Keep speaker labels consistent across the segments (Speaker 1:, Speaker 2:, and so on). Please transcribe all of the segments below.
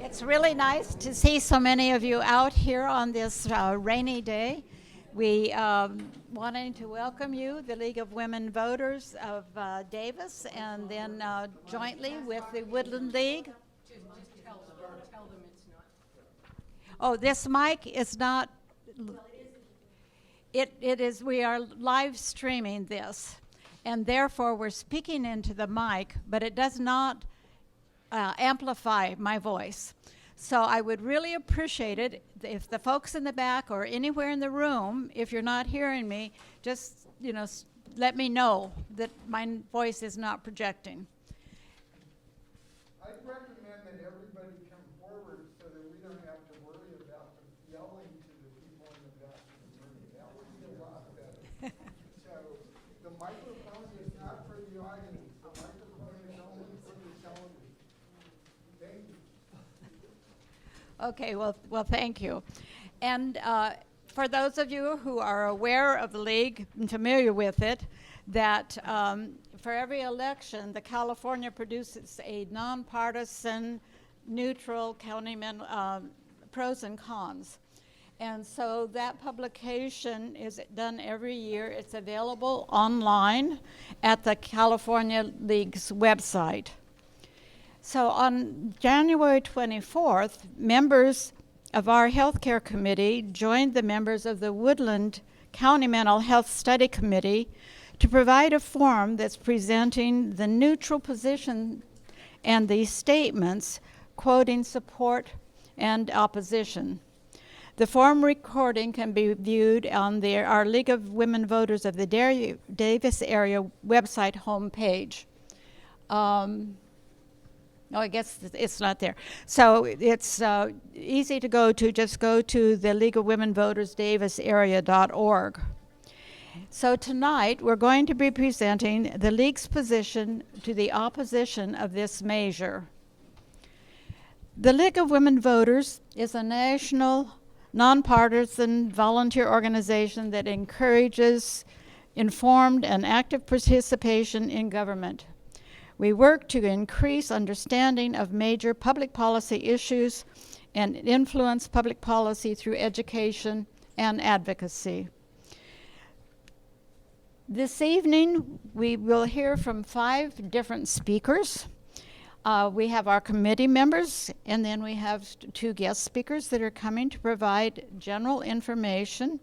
Speaker 1: It's really nice to see so many of you out here on this rainy day. We wanting to welcome you, the League of Women Voters of Davis, and then jointly with the Woodland League.
Speaker 2: Just tell them it's not.
Speaker 1: Oh, this mic is not. It is. We are live streaming this, and therefore we're speaking into the mic, but it does not amplify my voice. So I would really appreciate it if the folks in the back or anywhere in the room, if you're not hearing me, just let me know that my voice is not projecting.
Speaker 3: I'd recommend that everybody come forward so that we don't have to worry about them yelling to the people in the back of the room. That would be a lot better. So the microphone is not for the audience. The microphone is only for the television. Thank you.
Speaker 1: Okay, well, thank you. And for those of you who are aware of the League and familiar with it, that for every election, the California produces a nonpartisan, neutral countyman pros and cons. And so that publication is done every year. It's available online at the California League's website. So on January 24th, members of our healthcare committee joined the members of the Woodland County Mental Health Study Committee to provide a form that's presenting the neutral position and the statements quoting support and opposition. The form recording can be viewed on our League of Women Voters of the Davis area website homepage. No, I guess it's not there. So it's easy to go to. Just go to the League of Women Voters davisarea.org. So tonight we're going to be presenting the League's position to the opposition of this measure. The League of Women Voters is a national, nonpartisan volunteer organization that encourages informed and active participation in government. We work to increase understanding of major public policy issues and influence public policy through education and advocacy. This evening, we will hear from 5 different speakers. We have our committee members, and then we have 2 guest speakers that are coming to provide general information,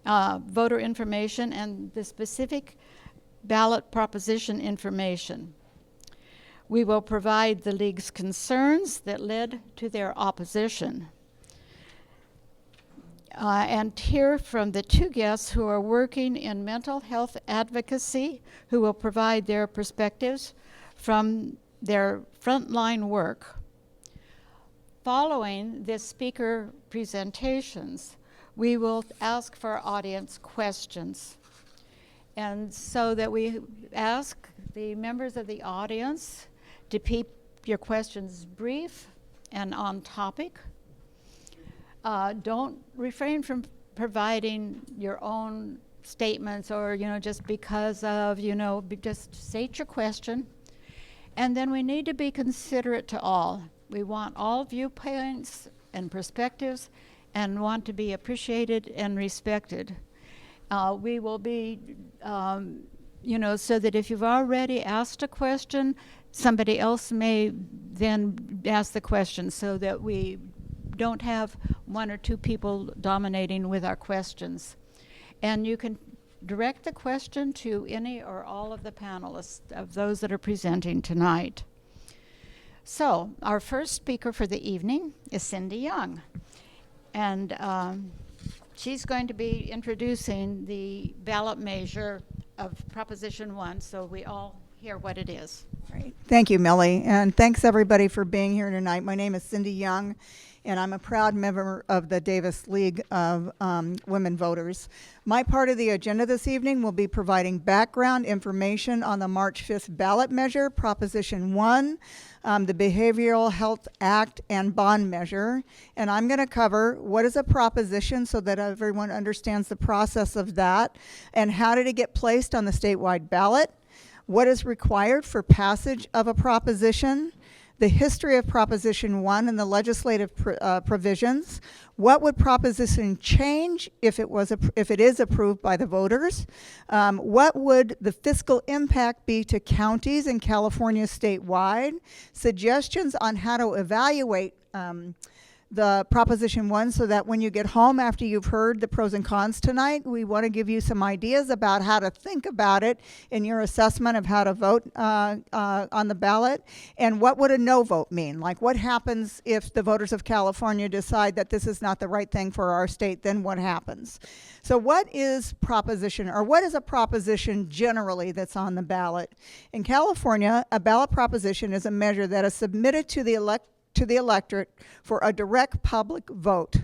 Speaker 1: voter information, and the specific ballot proposition information. We will provide the League's concerns that led to their opposition. And hear from the 2 guests who are working in mental health advocacy, who will provide their perspectives from their frontline work. Following this speaker presentations, we will ask for audience questions. And so that we ask the members of the audience to keep your questions brief and on topic. Don't refrain from providing your own statements or, just because of, just state your question. And then we need to be considerate to all. We want all viewpoints and perspectives and want to be appreciated and respected. We will be, so that if you've already asked a question, somebody else may then ask the question so that we don't have 1 or 2 people dominating with our questions. And you can direct the question to any or all of the panelists of those that are presenting tonight. So our first speaker for the evening is Cindy Young. And she's going to be introducing the ballot measure of Proposition 1, so we all hear what it is.
Speaker 4: Great. Thank you, Millie, and thanks everybody for being here tonight. My name is Cindy Young, and I'm a proud member of the Davis League of Women Voters. My part of the agenda this evening will be providing background information on the March 5th ballot measure, Proposition 1, the Behavioral Health Act and bond measure. And I'm going to cover what is a proposition so that everyone understands the process of that, and how did it get placed on the statewide ballot, what is required for passage of a proposition, the history of Proposition 1 and the legislative provisions, what would proposition change if it is approved by the voters, what would the fiscal impact be to counties in California statewide, suggestions on how to evaluate the Proposition 1 so that when you get home after you've heard the pros and cons tonight, we want to give you some ideas about how to think about it in your assessment of how to vote on the ballot. And what would a no vote mean? Like, what happens if the voters of California decide that this is not the right thing for our state? Then what happens? So what is proposition, or what is a proposition generally that's on the ballot? In California, a ballot proposition is a measure that is submitted to the electorate for a direct public vote.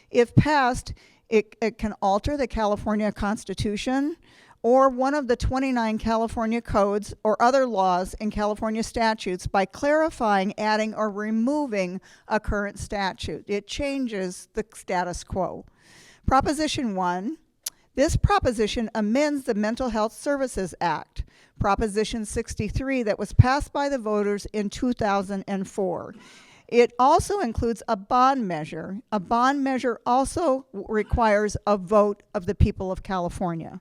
Speaker 4: If passed, it can alter the California Constitution or one of the 29 California codes or other laws in California statutes by clarifying, adding, or removing a current statute. It changes the status quo. Proposition 1, this proposition amends the Mental Health Services Act, Proposition 63, that was passed by the voters in 2004. It also includes a bond measure. A bond measure also requires a vote of the people of California.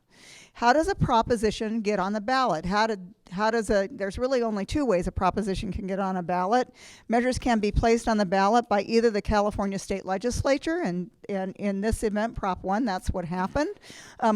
Speaker 4: How does a proposition get on the ballot? There's really only two ways a proposition can get on a ballot. Measures can be placed on the ballot by either the California State Legislature, and in this event, Prop 1, that's what happened,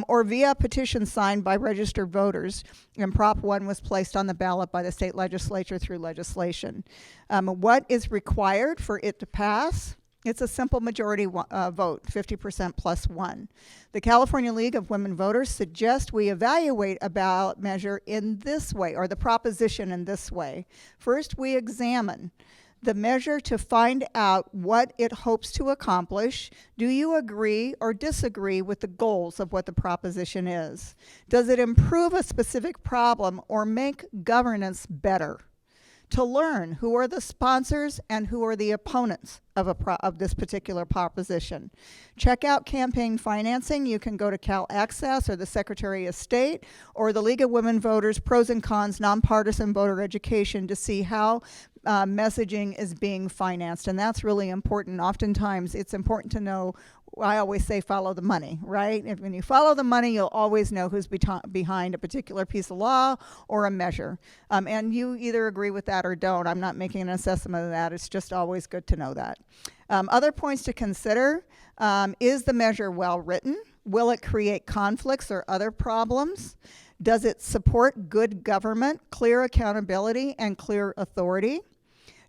Speaker 4: or via petition signed by registered voters. And Prop 1 was placed on the ballot by the state legislature through legislation. What is required for it to pass? It's a simple majority vote, 50% plus 1. The California League of Women Voters suggests we evaluate a ballot measure in this way, or the proposition in this way. First, we examine the measure to find out what it hopes to accomplish. Do you agree or disagree with the goals of what the proposition is? Does it improve a specific problem or make governance better? To learn who are the sponsors and who are the opponents of this particular proposition. Check out campaign financing. You can go to Cal Access or the Secretary of State or the League of Women Voters Pros and Cons Nonpartisan Voter Education to see how messaging is being financed. And that's really important. Oftentimes it's important to know, I always say follow the money, right? When you follow the money, you'll always know who's behind a particular piece of law or a measure. And you either agree with that or don't. I'm not making an assessment of that. It's just always good to know that. Other points to consider, is the measure well written? Will it create conflicts or other problems? Does it support good government, clear accountability, and clear authority?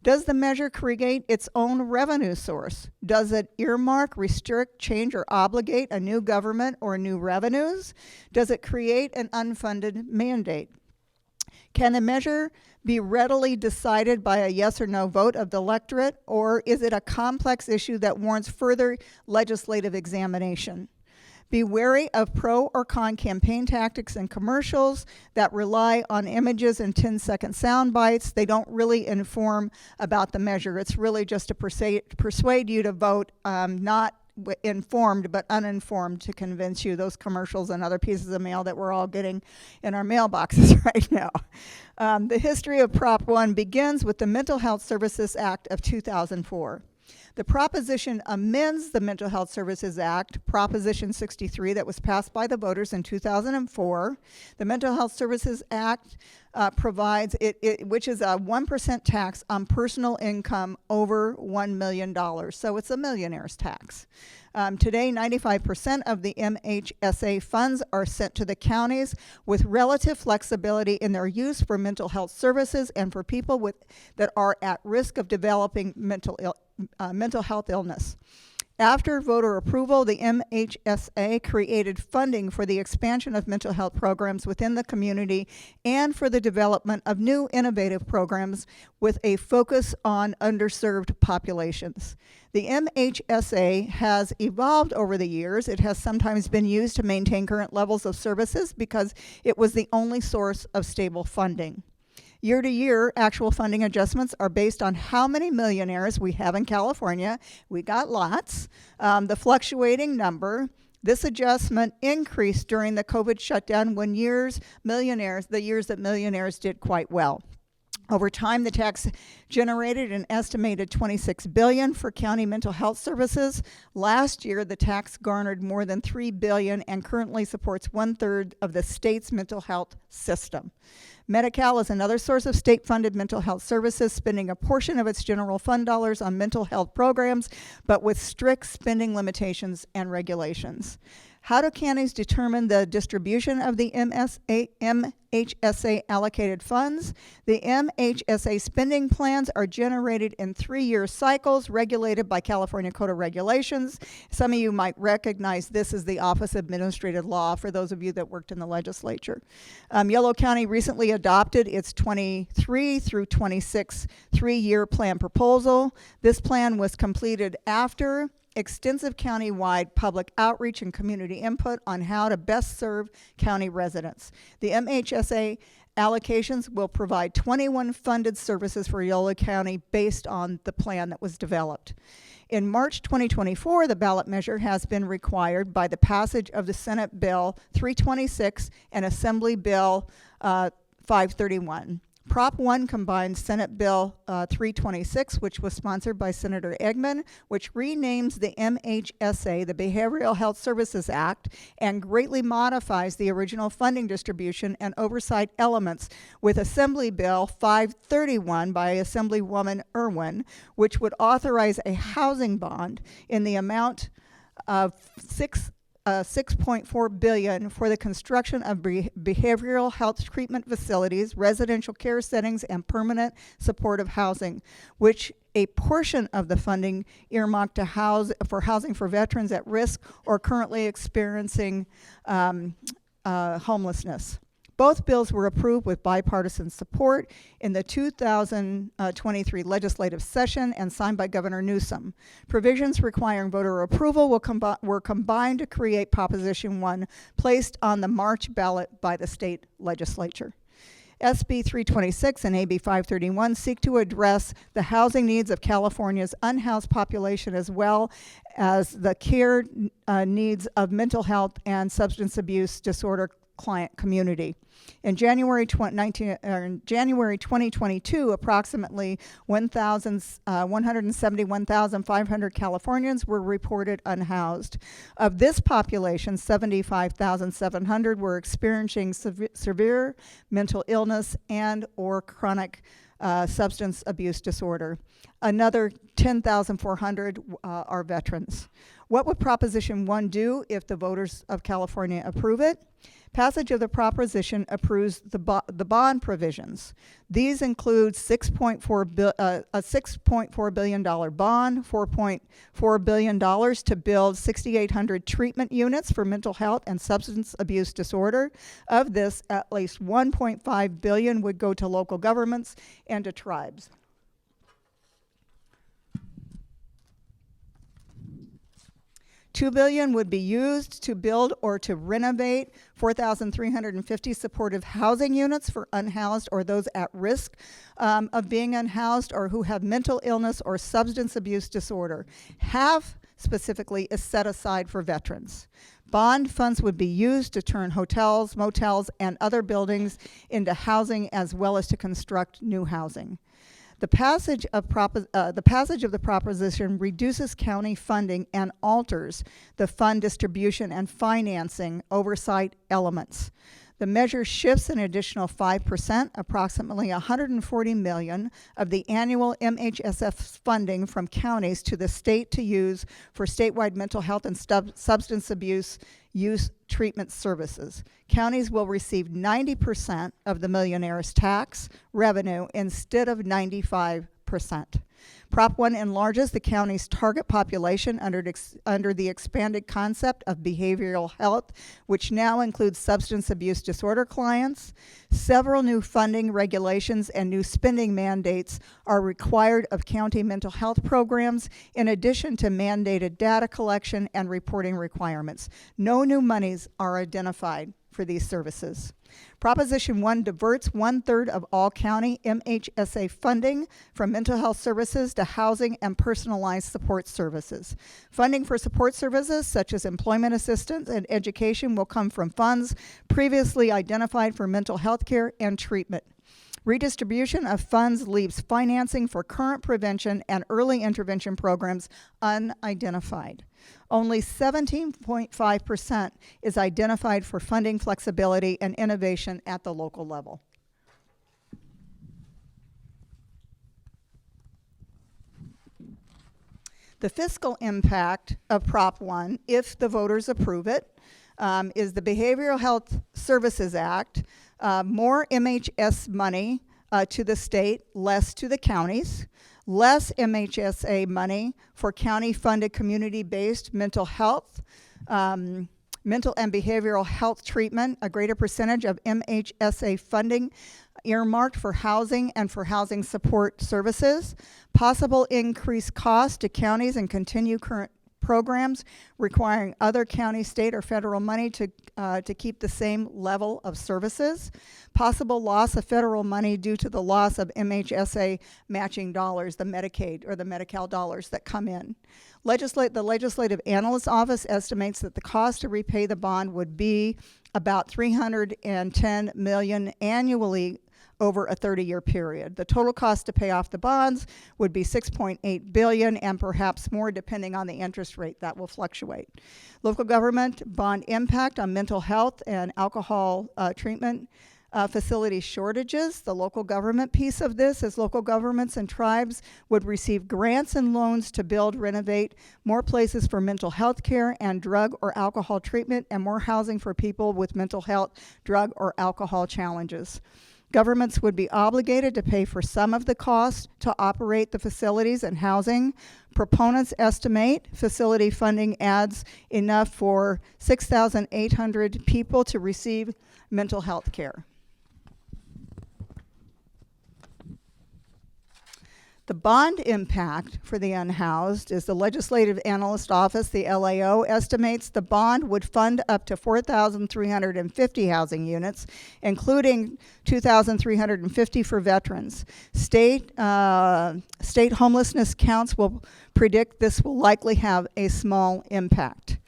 Speaker 4: Does the measure create its own revenue source? Does it earmark, restrict, change, or obligate a new government or new revenues? Does it create an unfunded mandate? Can the measure be readily decided by a yes or no vote of the electorate, or is it a complex issue that warrants further legislative examination? Be wary of pro or con campaign tactics and commercials that rely on images and 10-second sound bites. They don't really inform about the measure. It's really just to persuade you to vote, not informed but uninformed, to convince you. Those commercials and other pieces of mail that we're all getting in our mailboxes right now. The history of Prop 1 begins with the Mental Health Services Act of 2004. The proposition amends the Mental Health Services Act, Proposition 63, that was passed by the voters in 2004. The Mental Health Services Act provides, which is a 1% tax on personal income over $1 million. So it's a millionaire's tax. Today, 95% of the MHSA funds are sent to the counties with relative flexibility in their use for mental health services and for people that are at risk of developing mental health illness. After voter approval, the MHSA created funding for the expansion of mental health programs within the community and for the development of new innovative programs with a focus on underserved populations. The MHSA has evolved over the years. It has sometimes been used to maintain current levels of services because it was the only source of stable funding. Year to year, actual funding adjustments are based on how many millionaires we have in California. We got lots. The fluctuating number. This adjustment increased during the COVID shutdown when the years that millionaires did quite well. Over time, the tax generated an estimated $26 billion for county mental health services. Last year, the tax garnered more than $3 billion and currently supports 1/3 of the state's mental health system. Medi-Cal is another source of state-funded mental health services, spending a portion of its general fund dollars on mental health programs, but with strict spending limitations and regulations. How do counties determine the distribution of the MHSA allocated funds? The MHSA spending plans are generated in 3-year cycles, regulated by California Code of Regulations. Some of you might recognize this as the Office of Administrative Law for those of you that worked in the legislature. Yolo County recently adopted its 23 through 26 3-year plan proposal. This plan was completed after extensive county-wide public outreach and community input on how to best serve county residents. The MHSA allocations will provide 21 funded services for Yolo County based on the plan that was developed. In March 2024, the ballot measure has been required by the passage of the Senate Bill 326 and Assembly Bill 531. Prop 1 combines Senate Bill 326, which was sponsored by Senator Eggman, which renames the MHSA the Behavioral Health Services Act and greatly modifies the original funding distribution and oversight elements, with Assembly Bill 531 by Assemblywoman Irwin, which would authorize a housing bond in the amount of $6.4 billion for the construction of behavioral health treatment facilities, residential care settings, and permanent supportive housing, which a portion of the funding earmarked to housing for veterans at risk or currently experiencing homelessness. Both bills were approved with bipartisan support in the 2023 legislative session and signed by Governor Newsom. Provisions requiring voter approval were combined to create Proposition 1, placed on the March ballot by the state legislature. SB 326 and AB 531 seek to address the housing needs of California's unhoused population as well as the care needs of mental health and substance abuse disorder client community. In January 2022, approximately 171,500 Californians were reported unhoused. Of this population, 75,700 were experiencing severe mental illness and or chronic substance abuse disorder. Another 10,400 are veterans. What would Proposition 1 do if the voters of California approve it? Passage of the proposition approves the bond provisions. These include a $6.4 billion bond, $4.4 billion to build 6,800 treatment units for mental health and substance abuse disorder. Of this, at least $1.5 billion would go to local governments and to tribes. $2 billion would be used to build or to renovate 4,350 supportive housing units for unhoused or those at risk of being unhoused or who have mental illness or substance abuse disorder. Half specifically is set aside for veterans. Bond funds would be used to turn hotels, motels, and other buildings into housing as well as to construct new housing. The passage of the proposition reduces county funding and alters the fund distribution and financing oversight elements. The measure shifts an additional 5%, approximately $140 million of the annual MHSF funding from counties to the state to use for statewide mental health and substance abuse use treatment services. Counties will receive 90% of the millionaire's tax revenue instead of 95%. Prop 1 enlarges the county's target population under the expanded concept of behavioral health, which now includes substance abuse disorder clients. Several new funding regulations and new spending mandates are required of county mental health programs, in addition to mandated data collection and reporting requirements. No new monies are identified for these services. Proposition 1 diverts 1/3 of all county MHSA funding from mental health services to housing and personalized support services. Funding for support services such as employment assistance and education will come from funds previously identified for mental health care and treatment. Redistribution of funds leaves financing for current prevention and early intervention programs unidentified. Only 17.5% is identified for funding flexibility and innovation at the local level. The fiscal impact of Prop 1, if the voters approve it, is the Behavioral Health Services Act, more MHS money to the state, less to the counties, less MHSA money for county-funded community-based mental health, mental and behavioral health treatment, a greater percentage of MHSA funding earmarked for housing and for housing support services, possible increased cost to counties and continue current programs requiring other county, state, or federal money to keep the same level of services, possible loss of federal money due to the loss of MHSA matching dollars, the Medicaid or the Medi-Cal dollars that come in. The Legislative Analyst's Office estimates that the cost to repay the bond would be about $310 million annually over a 30-year period. The total cost to pay off the bonds would be $6.8 billion and perhaps more depending on the interest rate. That will fluctuate. Local government bond impact on mental health and alcohol treatment facility shortages. The local government piece of this is local governments and tribes would receive grants and loans to build, renovate more places for mental health care and drug or alcohol treatment and more housing for people with mental health, drug, or alcohol challenges. Governments would be obligated to pay for some of the cost to operate the facilities and housing. Proponents estimate facility funding adds enough for 6,800 people to receive mental health care. The bond impact for the unhoused is the Legislative Analyst's Office, the LAO, estimates the bond would fund up to 4,350 housing units, including 2,350 for veterans. State homelessness counts will predict this will likely have a small impact.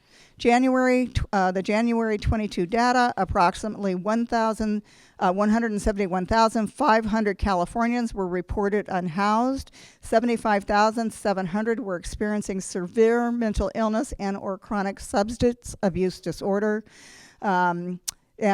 Speaker 4: The January 22 data, approximately 171,500 Californians were reported unhoused. 75,700 were experiencing severe mental illness and or chronic substance abuse disorder, and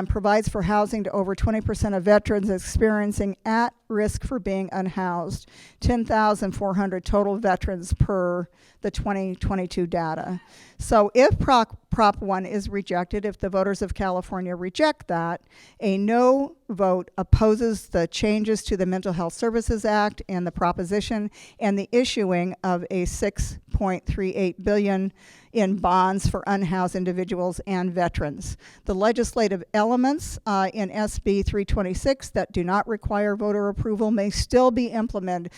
Speaker 4: provides for housing to over 20% of veterans experiencing at risk for being unhoused. 10,400 total veterans per the 2022 data. So if Prop 1 is rejected, if the voters of California reject that, a no vote opposes the changes to the Mental Health Services Act and the proposition and the issuing of a $6.38 billion in bonds for unhoused individuals and veterans. The legislative elements in SB 326 that do not require voter approval may still be implemented,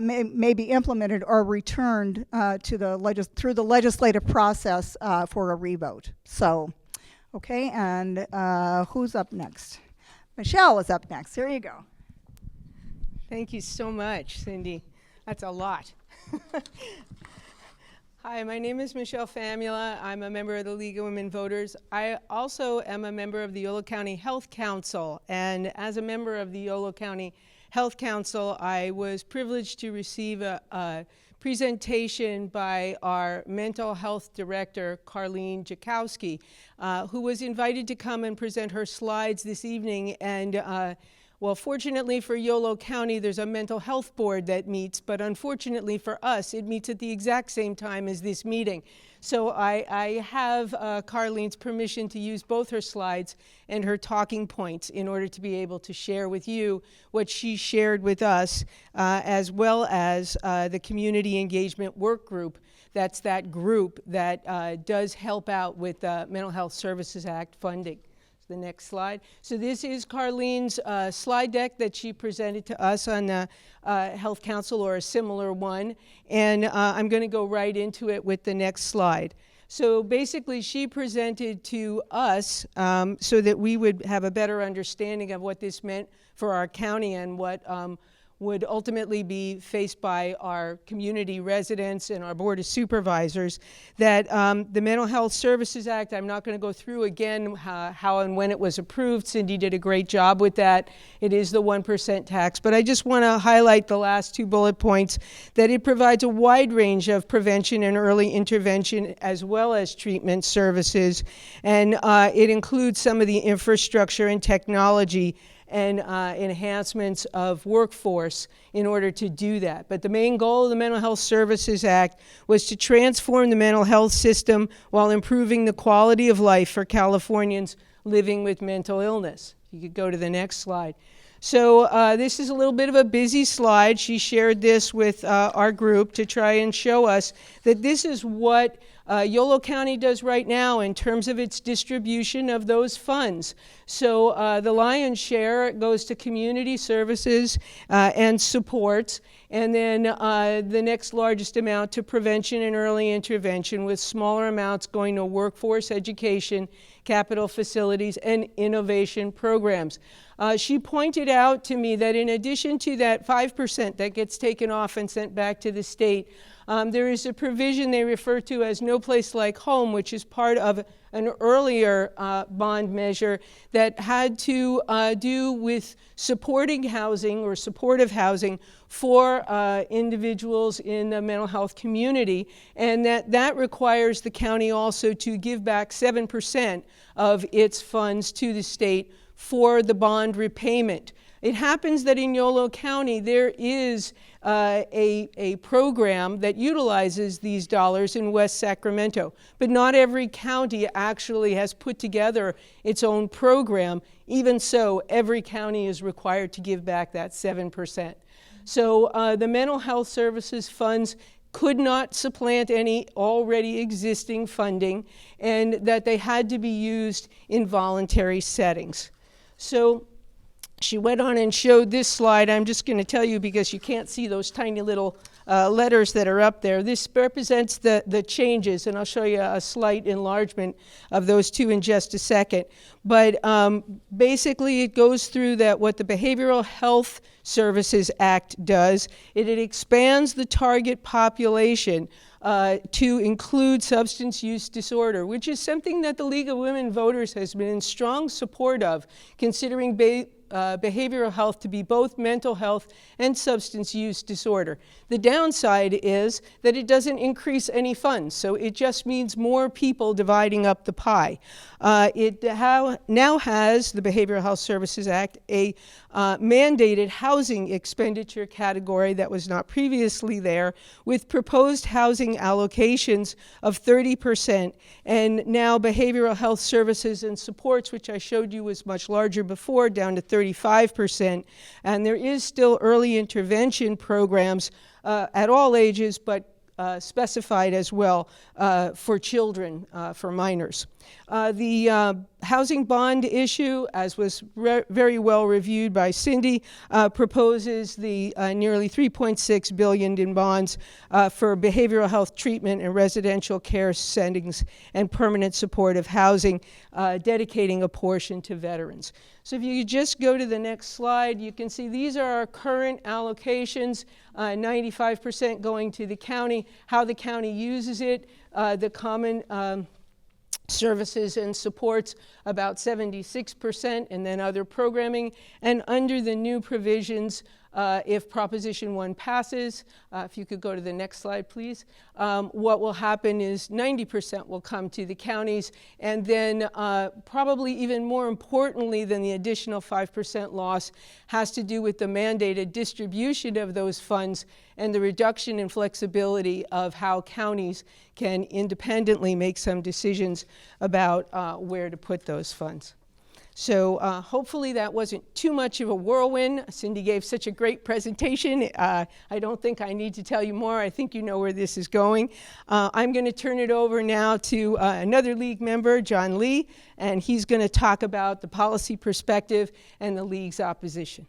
Speaker 4: may be implemented or returned to through the legislative process for a revote. So, okay, and who's up next? Michelle is up next. Here you go.
Speaker 2: Thank you so much, Cindy. That's a lot. Hi, my name is Michelle Famula. I'm a member of the League of Women Voters. I also am a member of the Yolo County Health Council, and as a member of the Yolo County Health Council, I was privileged to receive a presentation by our mental health director, Carlene Jakowski, who was invited to come and present her slides this evening. And Well, fortunately for Yolo County, there's a mental health board that meets, but unfortunately for us, it meets at the exact same time as this meeting. So I have Carlene's permission to use both her slides and her talking points in order to be able to share with you what she shared with us, as well as the community engagement work group. That's that group that does help out with the Mental Health Services Act funding. The next slide. So this is Carlene's slide deck that she presented to us on the Health Council, or a similar one, and I'm going to go right into it with the next slide. So basically she presented to us so that we would have a better understanding of what this meant for our county and what would ultimately be faced by our community residents and our Board of Supervisors, that the Mental Health Services Act, I'm not going to go through again how and when it was approved. Cindy did a great job with that. It is the 1% tax, but I just want to highlight the last 2 bullet points, that it provides a wide range of prevention and early intervention as well as treatment services, and it includes some of the infrastructure and technology and enhancements of workforce in order to do that. But the main goal of the Mental Health Services Act was to transform the mental health system while improving the quality of life for Californians living with mental illness. You could go to the next slide. So this is a little bit of a busy slide. She shared this with our group to try and show us that this is what Yolo County does right now in terms of its distribution of those funds. So the lion's share goes to community services and supports, and then the next largest amount to prevention and early intervention, with smaller amounts going to workforce education, capital facilities, and innovation programs. She pointed out to me that in addition to that 5% that gets taken off and sent back to the state, there is a provision they refer to as No Place Like Home, which is part of an earlier bond measure that had to do with supporting housing or supportive housing for individuals in the mental health community, and that requires the county also to give back 7% of its funds to the state for the bond repayment. It happens that in Yolo County there is a program that utilizes these dollars in West Sacramento, but not every county actually has put together its own program. Even so, every county is required to give back that 7%. So the mental health services funds could not supplant any already existing funding, and that they had to be used in voluntary settings. So she went on and showed this slide. I'm just going to tell you because you can't see those tiny little letters that are up there. This represents the changes, and I'll show you a slight enlargement of those two in just a second. But basically it goes through that what the Behavioral Health Services Act does. It expands the target population to include substance use disorder, which is something that the League of Women Voters has been in strong support of, considering behavioral health to be both mental health and substance use disorder. The downside is that it doesn't increase any funds, so it just means more people dividing up the pie. It now has, the Behavioral Health Services Act, a mandated housing expenditure category that was not previously there, with proposed housing allocations of 30%, and now behavioral health services and supports, which I showed you was much larger before, down to 35%. And there is still early intervention programs at all ages, but specified as well for children, for minors. The housing bond issue, as was very well reviewed by Cindy, proposes the nearly $3.6 billion in bonds for behavioral health treatment and residential care settings and permanent supportive housing, dedicating a portion to veterans. So if you just go to the next slide, you can see these are our current allocations, 95% going to the county, how the county uses it, the common services and supports about 76%, and then other programming. And under the new provisions, if Proposition 1 passes, if you could go to the next slide, please, what will happen is 90% will come to the counties, and then probably even more importantly than the additional 5% loss has to do with the mandated distribution of those funds and the reduction in flexibility of how counties can independently make some decisions about where to put those funds. So hopefully that wasn't too much of a whirlwind. Cindy gave such a great presentation. I don't think I need to tell you more. I think you know where this is going. I'm going to turn it over now to another League member, John Lee, and he's going to talk about the policy perspective and the League's opposition.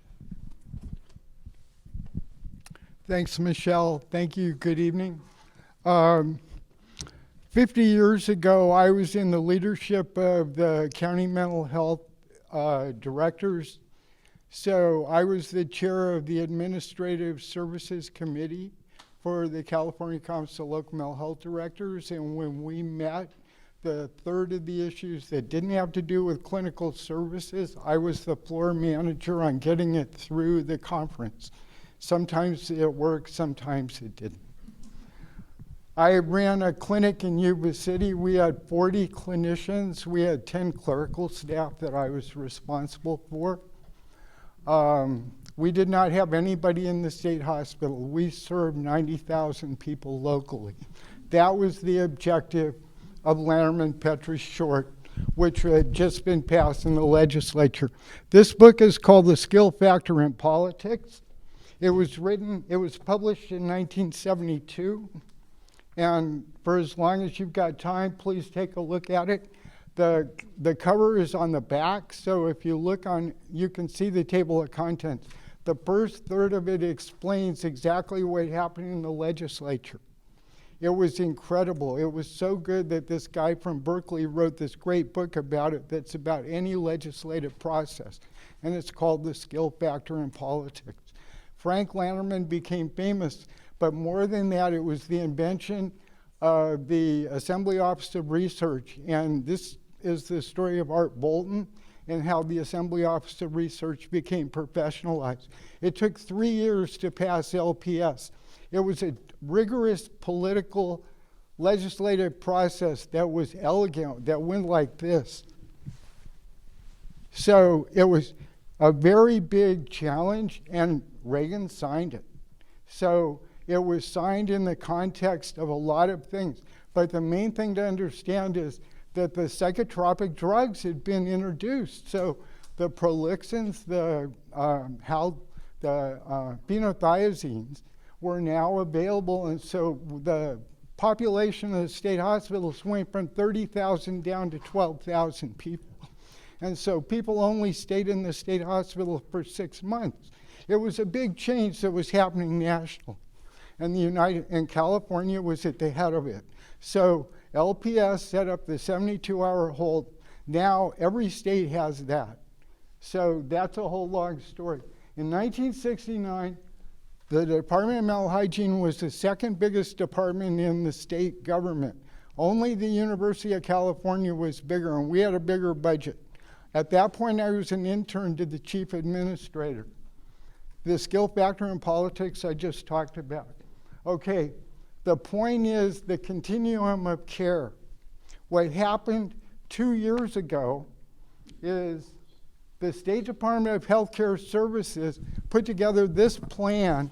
Speaker 3: Thanks, Michelle. Thank you. Good evening. 50 years ago, I was in the leadership of the county mental health directors. So I was the chair of the Administrative Services Committee for the California Council of Local Mental Health Directors. And when we met, the third of the issues that didn't have to do with clinical services, I was the floor manager on getting it through the conference. Sometimes it worked, sometimes it didn't. I ran a clinic in Yuba City. We had 40 clinicians. We had 10 clerical staff that I was responsible for. We did not have anybody in the state hospital. We served 90,000 people locally. That was the objective of Lanterman-Petrus Short, which had just been passed in the legislature. This book is called The Skill Factor in Politics. It was published in 1972. And for as long as you've got time, please take a look at it. The cover is on the back, so if you look on, you can see the table of contents. The first third of it explains exactly what happened in the legislature. It was incredible. It was so good that this guy from Berkeley wrote this great book about it that's about any legislative process, and it's called The Skill Factor in Politics. Frank Lanterman became famous. But more than that, it was the invention of the Assembly Office of Research. And this is the story of Art Bolton and how the Assembly Office of Research became professionalized. It took 3 years to pass LPS. It was a rigorous political legislative process that was elegant, that went like this. So it was a very big challenge, and Reagan signed it. So it was signed in the context of a lot of things. But the main thing to understand is that the psychotropic drugs had been introduced. So the prolixins, the phenothiazines were now available. And so the population of the state hospitals went from 30,000 down to 12,000 people. And so people only stayed in the state hospital for 6 months. It was a big change that was happening nationally. And California was at the head of it. So LPS set up the 72-hour hold. Now every state has that. So that's a whole long story. In 1969, the Department of Mental Hygiene was the second biggest department in the state government. Only the University of California was bigger, and we had a bigger budget. At that point, I was an intern to the chief administrator. The skill factor in politics I just talked about. Okay, the point is the continuum of care. What happened 2 years ago is the State Department of Healthcare Services put together this plan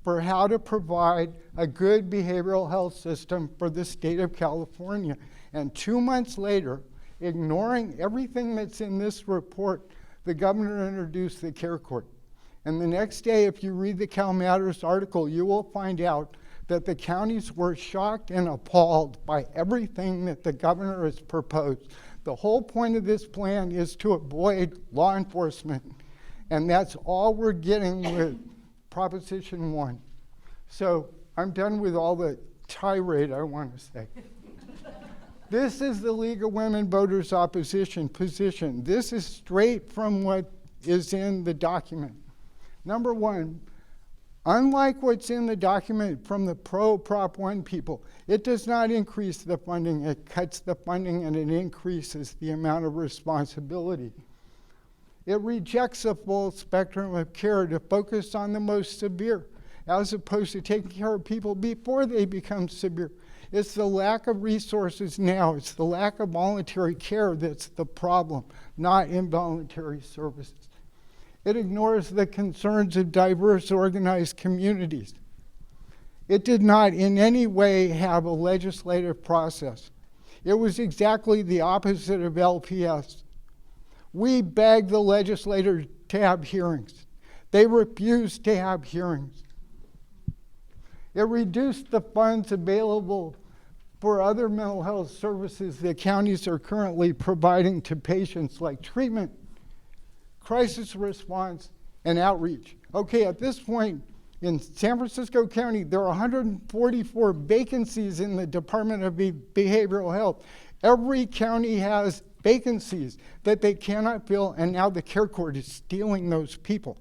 Speaker 3: for how to provide a good behavioral health system for the state of California. And 2 months later, ignoring everything that's in this report, the governor introduced the Care Court. And the next day, if you read the Cal Matters article, you will find out that the counties were shocked and appalled by everything that the governor has proposed. The whole point of this plan is to avoid law enforcement, and that's all we're getting with Proposition 1. So I'm done with all the tirade I want to say. This is the League of Women Voters opposition position. This is straight from what is in the document. Number one, unlike what's in the document from the pro-Prop 1 people, it does not increase the funding. It cuts the funding and it increases the amount of responsibility. It rejects a full spectrum of care to focus on the most severe, as opposed to taking care of people before they become severe. It's the lack of resources now. It's the lack of voluntary care that's the problem, not involuntary services. It ignores the concerns of diverse organized communities. It did not in any way have a legislative process. It was exactly the opposite of LPS. We begged the legislators to have hearings. They refused to have hearings. It reduced the funds available for other mental health services that counties are currently providing to patients, like treatment, crisis response, and outreach. Okay, at this point in San Francisco County, there are 144 vacancies in the Department of Behavioral Health. Every county has vacancies that they cannot fill, and now the care court is stealing those people.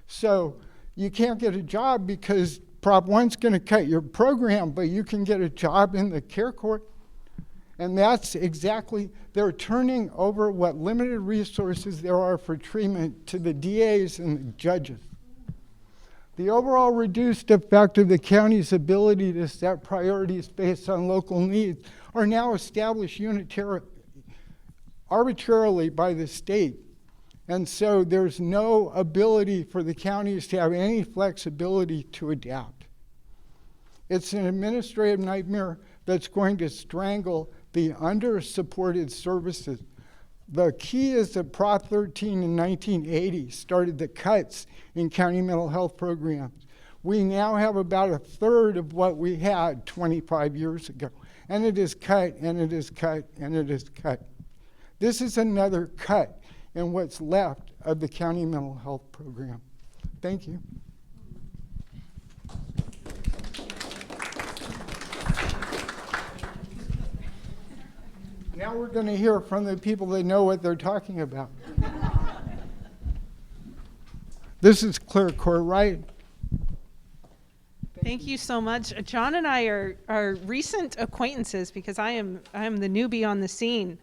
Speaker 3: So you can't get a job because Prop 1's going to cut your program, but you can get a job in the care court. And that's exactly, they're turning over what limited resources there are for treatment to the DAs and the judges. The overall reduced effect of the county's ability to set priorities based on local needs are now established arbitrarily by the state. And so there's no ability for the counties to have any flexibility to adapt. It's an administrative nightmare that's going to strangle the under-supported services. The key is that Prop 13 in 1980 started the cuts in county mental health programs. We now have about a third of what we had 25 years ago. And it is cut, and it is cut, and it is cut. This is another cut in what's left of the county mental health program. Thank you. Now we're going to hear from the people that know what they're talking about. This is clear court, right?
Speaker 2: Thank you so much. John and I are recent acquaintances because I am the newbie on the scene.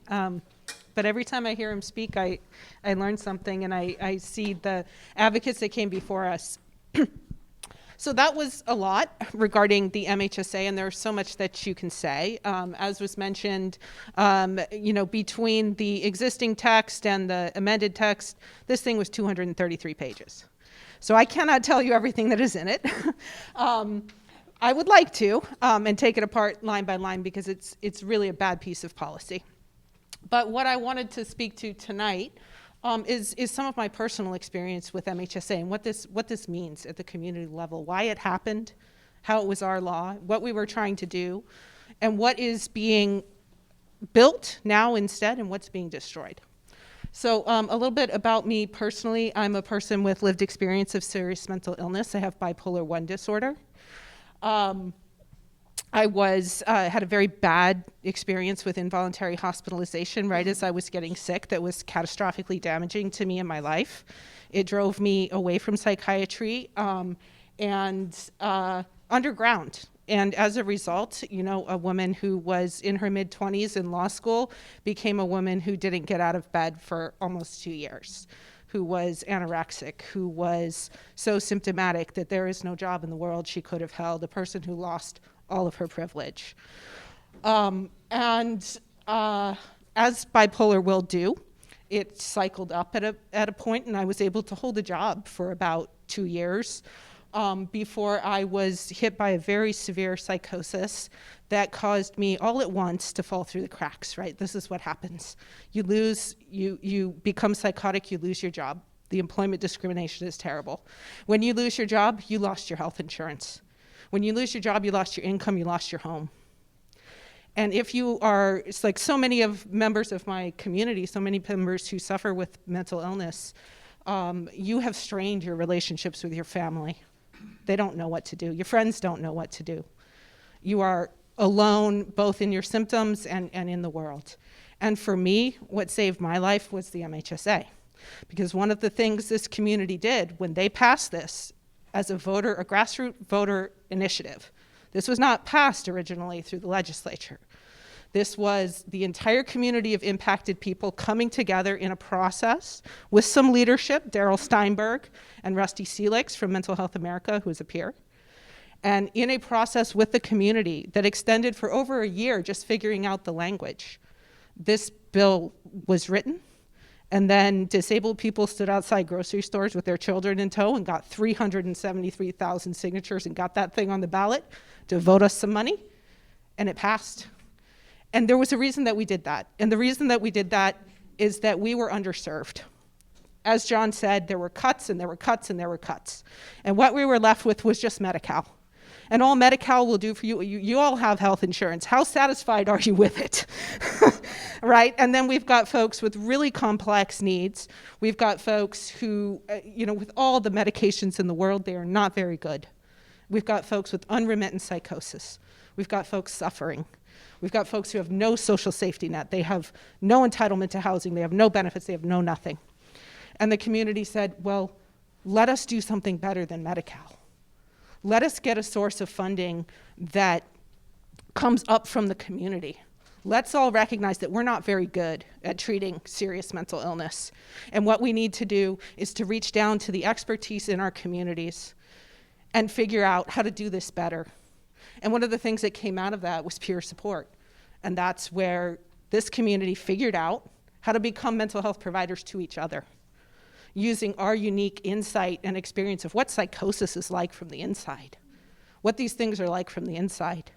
Speaker 2: But every time I hear him speak, I learn something, and I see the advocates that came before us. So that was a lot regarding the MHSA, and there's so much that you can say. As was mentioned, between the existing text and the amended text, this thing was 233 pages. So I cannot tell you everything that is in it. I would like to, and take it apart line by line, because it's really a bad piece of policy. But what I wanted to speak to tonight is some of my personal experience with MHSA and what this means at the community level, why it happened, how it was our law, what we were trying to do, and what is being built now instead, and what's being destroyed. So a little bit about me personally. I'm a person with lived experience of serious mental illness. I have bipolar 1 disorder. I had a very bad experience with involuntary hospitalization right as I was getting sick that was catastrophically damaging to me in my life. It drove me away from psychiatry and underground. And as a result, a woman who was in her mid-20s in law school became a woman who didn't get out of bed for almost 2 years, who was anorexic, who was so symptomatic that there is no job in the world she could have held, a person who lost all of her privilege. As bipolar will do, it cycled up at a point, and I was able to hold a job for about 2 years before I was hit by a very severe psychosis that caused me all at once to fall through the cracks, right? This is what happens. You become psychotic, you lose your job. The employment discrimination is terrible. When you lose your job, you lost your health insurance. When you lose your job, you lost your income, you lost your home. And if you are, it's like so many of members of my community, so many members who suffer with mental illness, you have strained your relationships with your family. They don't know what to do. Your friends don't know what to do. You are alone both in your symptoms and in the world. And for me, what saved my life was the MHSA. Because one of the things this community did when they passed this as a grassroots voter initiative, this was not passed originally through the legislature. This was the entire community of impacted people coming together in a process with some leadership, Daryl Steinberg and Rusty Seelix from Mental Health America, who's a peer, and in a process with the community that extended for over a year, just figuring out the language. This bill was written, and then disabled people stood outside grocery stores with their children in tow and got 373,000 signatures and got that thing on the ballot to vote us some money, and it passed. And there was a reason that we did that. And the reason that we did that is that we were underserved. As John said, there were cuts and there were cuts and there were cuts. And what we were left with was just Medi-Cal. And all Medi-Cal will do for you, you all have health insurance. How satisfied are you with it? Right? And then we've got folks with really complex needs. We've got folks who, with all the medications in the world, they are not very good. We've got folks with unremittent psychosis. We've got folks suffering. We've got folks who have no social safety net. They have no entitlement to housing. They have no benefits. They have no nothing. And the community said, well, let us do something better than Medi-Cal. Let us get a source of funding that comes up from the community. Let's all recognize that we're not very good at treating serious mental illness. And what we need to do is to reach down to the expertise in our communities and figure out how to do this better. And one of the things that came out of that was peer support. And that's where this community figured out how to become mental health providers to each other, using our unique insight and experience of what psychosis is like from the inside, what these things are like from the inside.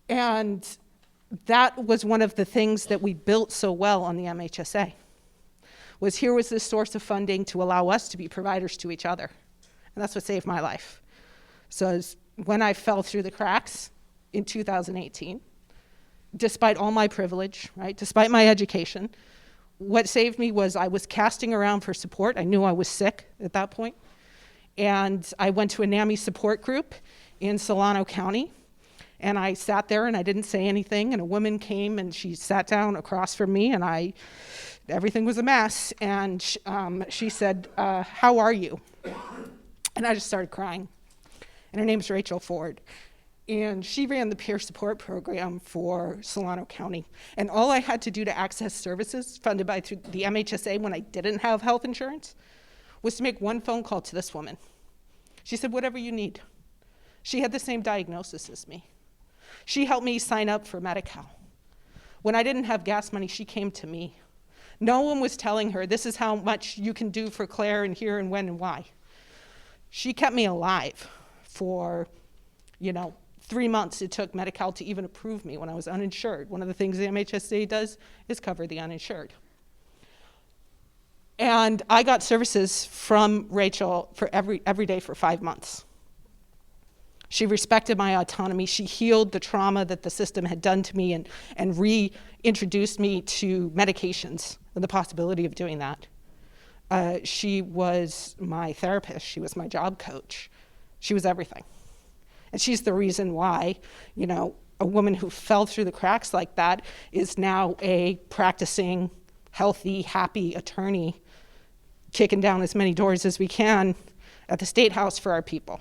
Speaker 2: And that was one of the things that we built so well on the MHSA, was here was this source of funding to allow us to be providers to each other. And that's what saved my life. So when I fell through the cracks in 2018, despite all my privilege, right, despite my education, what saved me was I was casting around for support. I knew I was sick at that point. And I went to a NAMI support group in Solano County. And I sat there and I didn't say anything. And a woman came and she sat down across from me and everything was a mess. And she said, how are you? And I just started crying. And her name's Rachel Ford. And she ran the peer support program for Solano County. And all I had to do to access services funded by through the MHSA when I didn't have health insurance was to make one phone call to this woman. She said, whatever you need. She had the same diagnosis as me. She helped me sign up for Medi-Cal. When I didn't have gas money, she came to me. No one was telling her, this is how much you can do for Claire and here and when and why. She kept me alive for, 3 months it took Medi-Cal to even approve me when I was uninsured. One of the things the MHSA does is cover the uninsured. And I got services from Rachel for every day for 5 months. She respected my autonomy. She healed the trauma that the system had done to me and reintroduced me to medications and the possibility of doing that. She was my therapist. She was my job coach. She was everything. And she's the reason why, a woman who fell through the cracks like that is now a practicing, healthy, happy attorney, kicking down as many doors as we can at the State House for our people.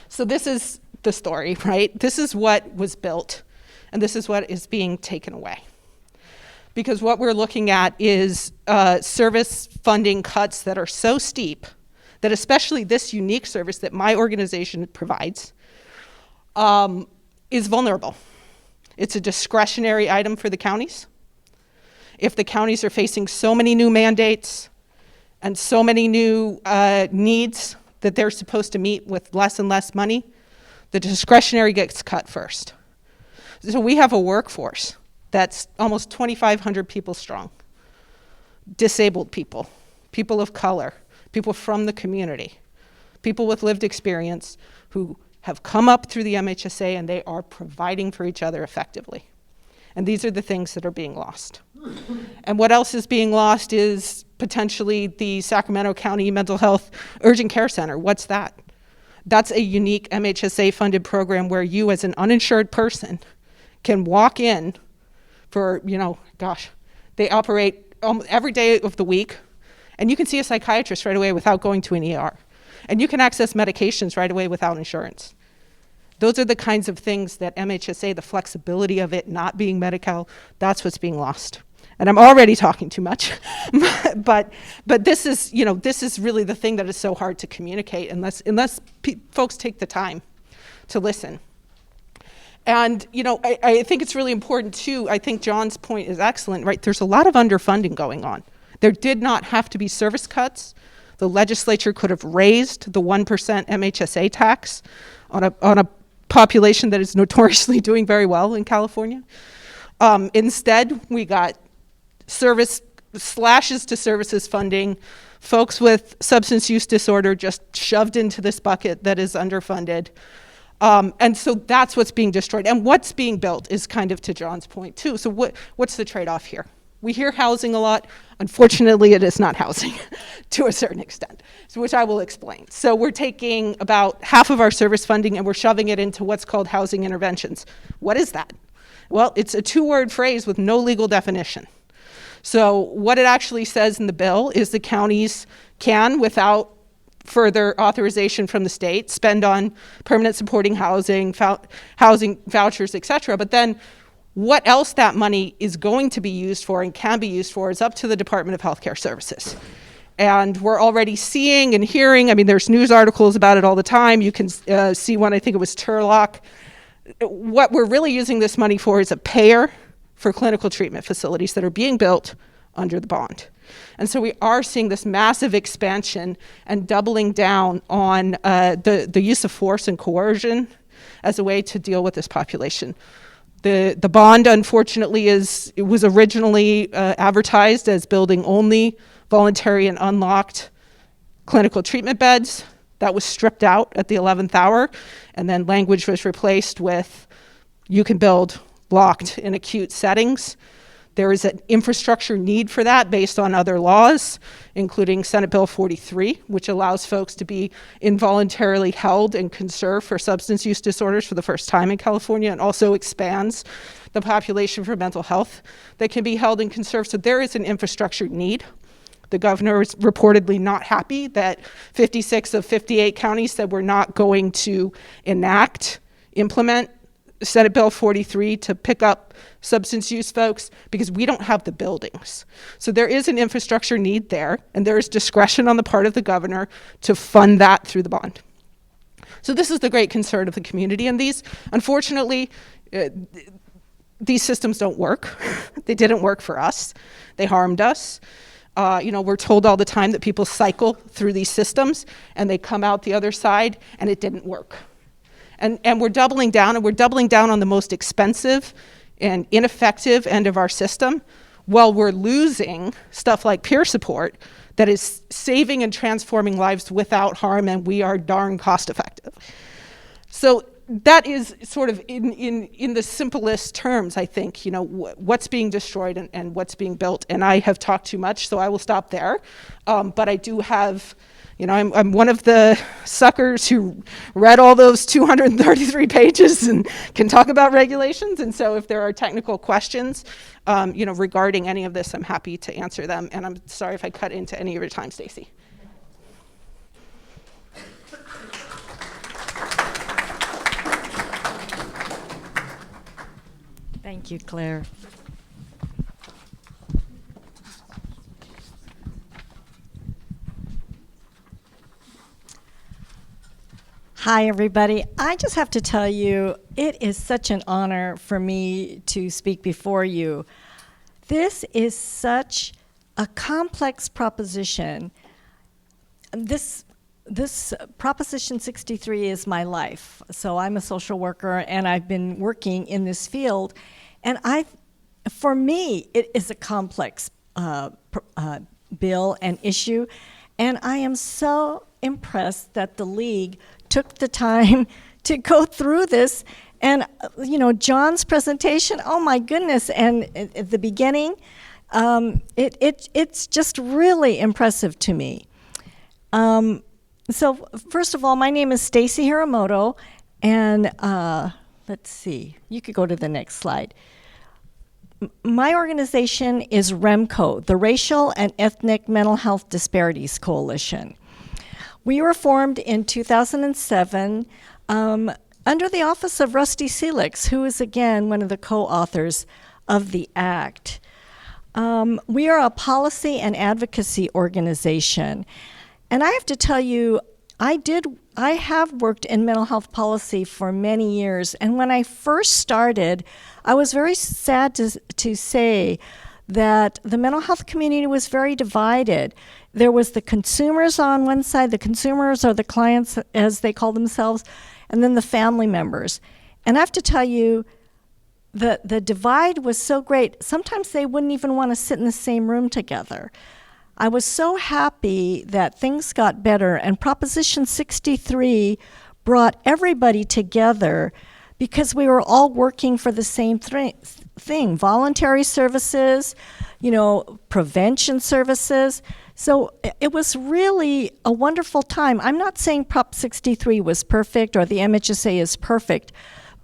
Speaker 2: So this is the story, right? This is what was built, and this is what is being taken away. Because what we're looking at is service funding cuts that are so steep that especially this unique service that my organization provides is vulnerable. It's a discretionary item for the counties. If the counties are facing so many new mandates and so many new needs that they're supposed to meet with less and less money, the discretionary gets cut first. So we have a workforce that's almost 2,500 people strong. Disabled people, people of color, people from the community, people with lived experience who have come up through the MHSA and they are providing for each other effectively. And these are the things that are being lost. And what else is being lost is potentially the Sacramento County Mental Health Urgent Care Center. What's that? That's a unique MHSA funded program where you as an uninsured person can walk in for, they operate every day of the week, and you can see a psychiatrist right away without going to an ER. And you can access medications right away without insurance. Those are the kinds of things that MHSA, the flexibility of it not being Medi-Cal, that's what's being lost. And I'm already talking too much, but this is, this is really the thing that is so hard to communicate unless folks take the time to listen. And, I think it's really important too, I think John's point is excellent, right? There's a lot of underfunding going on. There did not have to be service cuts. The legislature could have raised the 1% MHSA tax on a population that is notoriously doing very well in California. Instead, we got slashes to services funding, folks with substance use disorder just shoved into this bucket that is underfunded. And so that's what's being destroyed. And what's being built is kind of to John's point too. So what's the trade-off here? We hear housing a lot. Unfortunately, it is not housing to a certain extent, which I will explain. So we're taking about half of our service funding and we're shoving it into what's called housing interventions. What is that? Well, it's a 2-word phrase with no legal definition. So what it actually says in the bill is the counties can, without further authorization from the state, spend on permanent supporting housing, housing vouchers, et cetera. But then what else that money is going to be used for and can be used for is up to the Department of Healthcare Services. And we're already seeing and hearing, there's news articles about it all the time. You can see one, I think it was Turlock. What we're really using this money for is a payer for clinical treatment facilities that are being built under the bond. And so we are seeing this massive expansion and doubling down on the use of force and coercion as a way to deal with this population. The bond, unfortunately, it was originally advertised as building only voluntary and unlocked clinical treatment beds. That was stripped out at the 11th hour, and then language was replaced with you can build locked in acute settings. There is an infrastructure need for that based on other laws, including Senate Bill 43, which allows folks to be involuntarily held and conserved for substance use disorders for the first time in California, and also expands the population for mental health that can be held and conserved. So there is an infrastructure need. The governor is reportedly not happy that 56 of 58 counties said we're not going to implement Senate Bill 43 to pick up substance use folks because we don't have the buildings. So there is an infrastructure need there, and there is discretion on the part of the governor to fund that through the bond. So this is the great concern of the community, and unfortunately, these systems don't work. They didn't work for us. They harmed us. We're told all the time that people cycle through these systems and they come out the other side and it didn't work. And we're doubling down, on the most expensive and ineffective end of our system while we're losing stuff like peer support that is saving and transforming lives without harm, and we are darn cost effective. So that is sort of in the simplest terms, I think, what's being destroyed and what's being built. And I have talked too much, so I will stop there. But I do have, I'm one of the suckers who read all those 233 pages and can talk about regulations. And so if there are technical questions, regarding any of this, I'm happy to answer them. And I'm sorry if I cut into any of your time, Stacy.
Speaker 5: Thank you, Claire. Hi, everybody. I just have to tell you, it is such an honor for me to speak before you. This is such a complex proposition. This Proposition 63 is my life. So I'm a social worker, and I've been working in this field. And for me, it is a complex bill and issue. And I am so impressed that the League took the time to go through this. And, John's presentation, oh my goodness, and at the beginning, it's just really impressive to me. So first of all, my name is Stacy Hiramoto, and let's see, you could go to the next slide. My organization is REMCO, the Racial and Ethnic Mental Health Disparities Coalition. We were formed in 2007 under the office of Rusty Seelix, who is again one of the co-authors of the Act. We are a policy and advocacy organization. And I have to tell you, I have worked in mental health policy for many years. And when I first started, I was very sad to say that the mental health community was very divided. There was the consumers on one side, the consumers or the clients as they call themselves, and then the family members. And I have to tell you, the divide was so great, sometimes they wouldn't even want to sit in the same room together. I was so happy that things got better, and Proposition 63 brought everybody together because we were all working for the same thing, voluntary services, prevention services. So it was really a wonderful time. I'm not saying Prop 63 was perfect or the MHSA is perfect,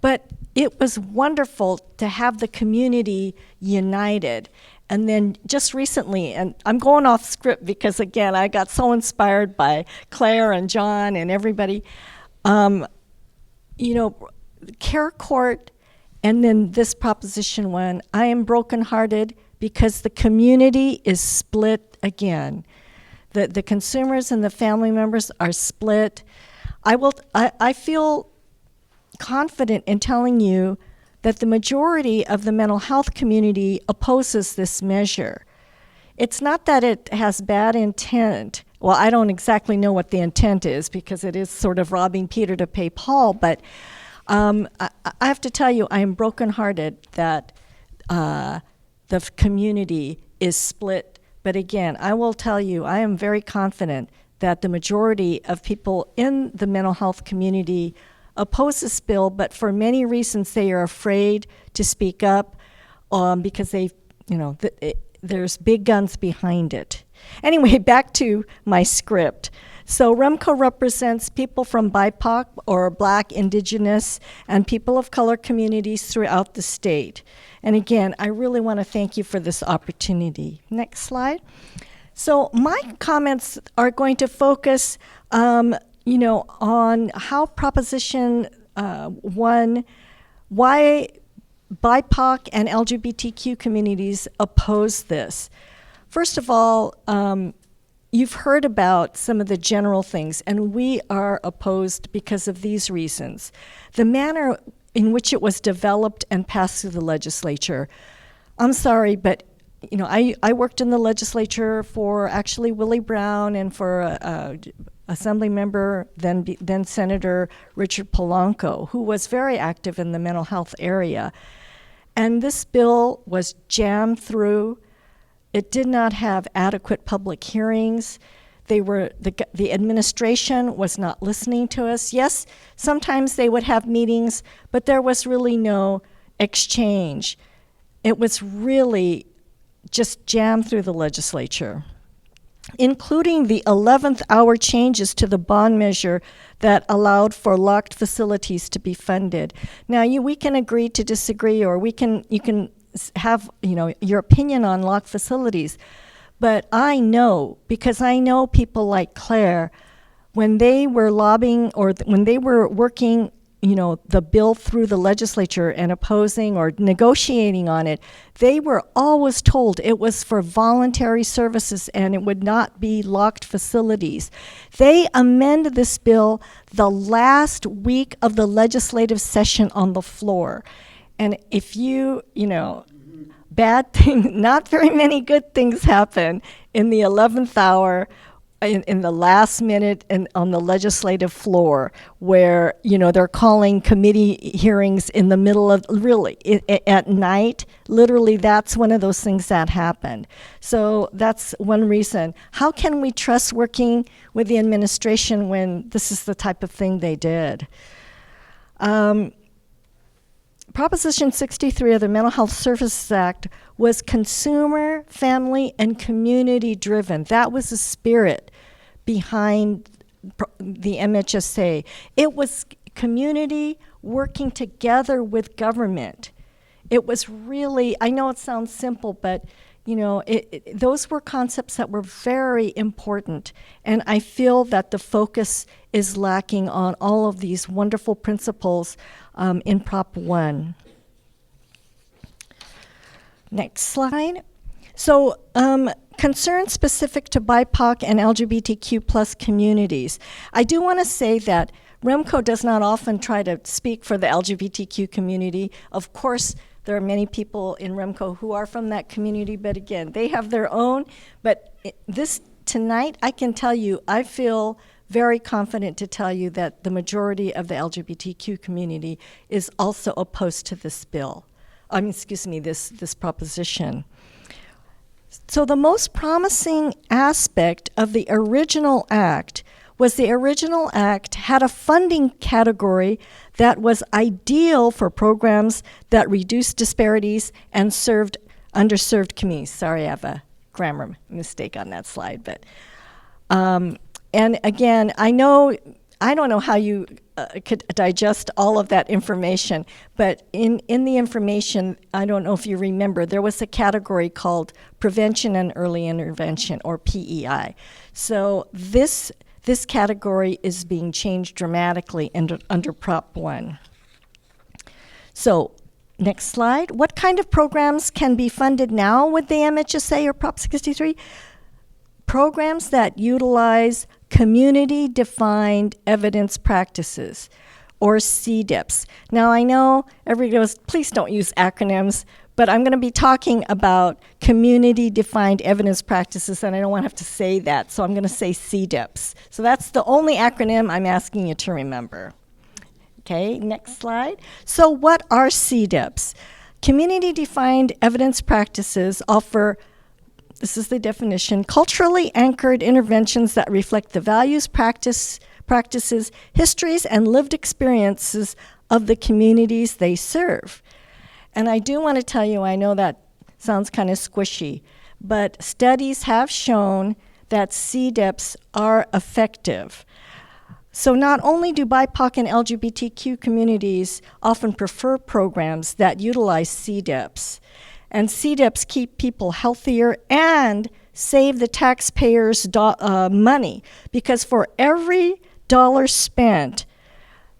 Speaker 5: but it was wonderful to have the community united. And then just recently, and I'm going off script because, again, I got so inspired by Claire and John and everybody. Care Court and then this Proposition 1, I am brokenhearted because the community is split again. The consumers and the family members are split. I feel confident in telling you that the majority of the mental health community opposes this measure. It's not that it has bad intent. Well, I don't exactly know what the intent is because it is sort of robbing Peter to pay Paul, but I have to tell you, I am brokenhearted that the community is split. But again, I will tell you, I am very confident that the majority of people in the mental health community oppose this bill, but for many reasons they are afraid to speak up because there's big guns behind it. Anyway, back to my script. So REMCO represents people from BIPOC or Black, Indigenous, and people of color communities throughout the state. And again, I really want to thank you for this opportunity. Next slide. So my comments are going to focus on how Proposition 1, why BIPOC and LGBTQ communities oppose this. First of all, you've heard about some of the general things, and we are opposed because of these reasons. The manner in which it was developed and passed through the legislature. I'm sorry, but I worked in the legislature for actually Willie Brown and for Assembly Member, then Senator Richard Polanco, who was very active in the mental health area. And this bill was jammed through. It did not have adequate public hearings. The administration was not listening to us. Yes, sometimes they would have meetings, but there was really no exchange. It was really just jammed through the legislature, including the 11th hour changes to the bond measure that allowed for locked facilities to be funded. Now, we can agree to disagree, or you can have your opinion on locked facilities, but I know, because I know people like Claire, when they were lobbying or when they were working the bill through the legislature and opposing or negotiating on it, they were always told it was for voluntary services and it would not be locked facilities. They amended this bill the last week of the legislative session on the floor. And if bad thing, not very many good things happen in the 11th hour, in the last minute and on the legislative floor, where they're calling committee hearings in the middle of at night. Literally, that's one of those things that happened. So that's one reason. How can we trust working with the administration when this is the type of thing they did? Proposition 63 of the Mental Health Services Act was consumer, family, and community driven. That was the spirit behind the MHSA. It was community working together with government. it was really, I know it sounds simple, but you know, those were concepts that were very important. And I feel that the focus is lacking on all of these wonderful principles in Prop 1. Next slide. So, concerns specific to BIPOC and LGBTQ plus communities. I do want to say that REMCO does not often try to speak for the LGBTQ community. Of course, there are many people in REMCO who are from that community, but again, they have their own. But tonight, I can tell you, I feel very confident to tell you that the majority of the LGBTQ community is also opposed to this bill. This proposition. So the most promising aspect of the original act was the original act had a funding category that was ideal for programs that reduced disparities and served underserved communities. Sorry, I have a grammar mistake on that slide, but and again, I don't know how you could digest all of that information, but in the information, I don't know if you remember, there was a category called Prevention and Early Intervention, or PEI. So this category is being changed dramatically under Prop 1. So next slide. What kind of programs can be funded now with the MHSA or Prop 63? Programs that utilize community-defined evidence practices, or CDEPs. Now, I know everybody goes, please don't use acronyms, but I'm going to be talking about community-defined evidence practices, and I don't want to have to say that, so I'm going to say CDEPs. So that's the only acronym I'm asking you to remember. Okay, next slide. So what are CDEPs? Community-defined evidence practices offer, this is the definition, culturally anchored interventions that reflect the values, practices, histories, and lived experiences of the communities they serve. And I do want to tell you, I know that sounds kind of squishy, but studies have shown that CDEPs are effective. So not only do BIPOC and LGBTQ communities often prefer programs that utilize CDEPs, and CDEPs keep people healthier and save the taxpayers money, because for every dollar spent,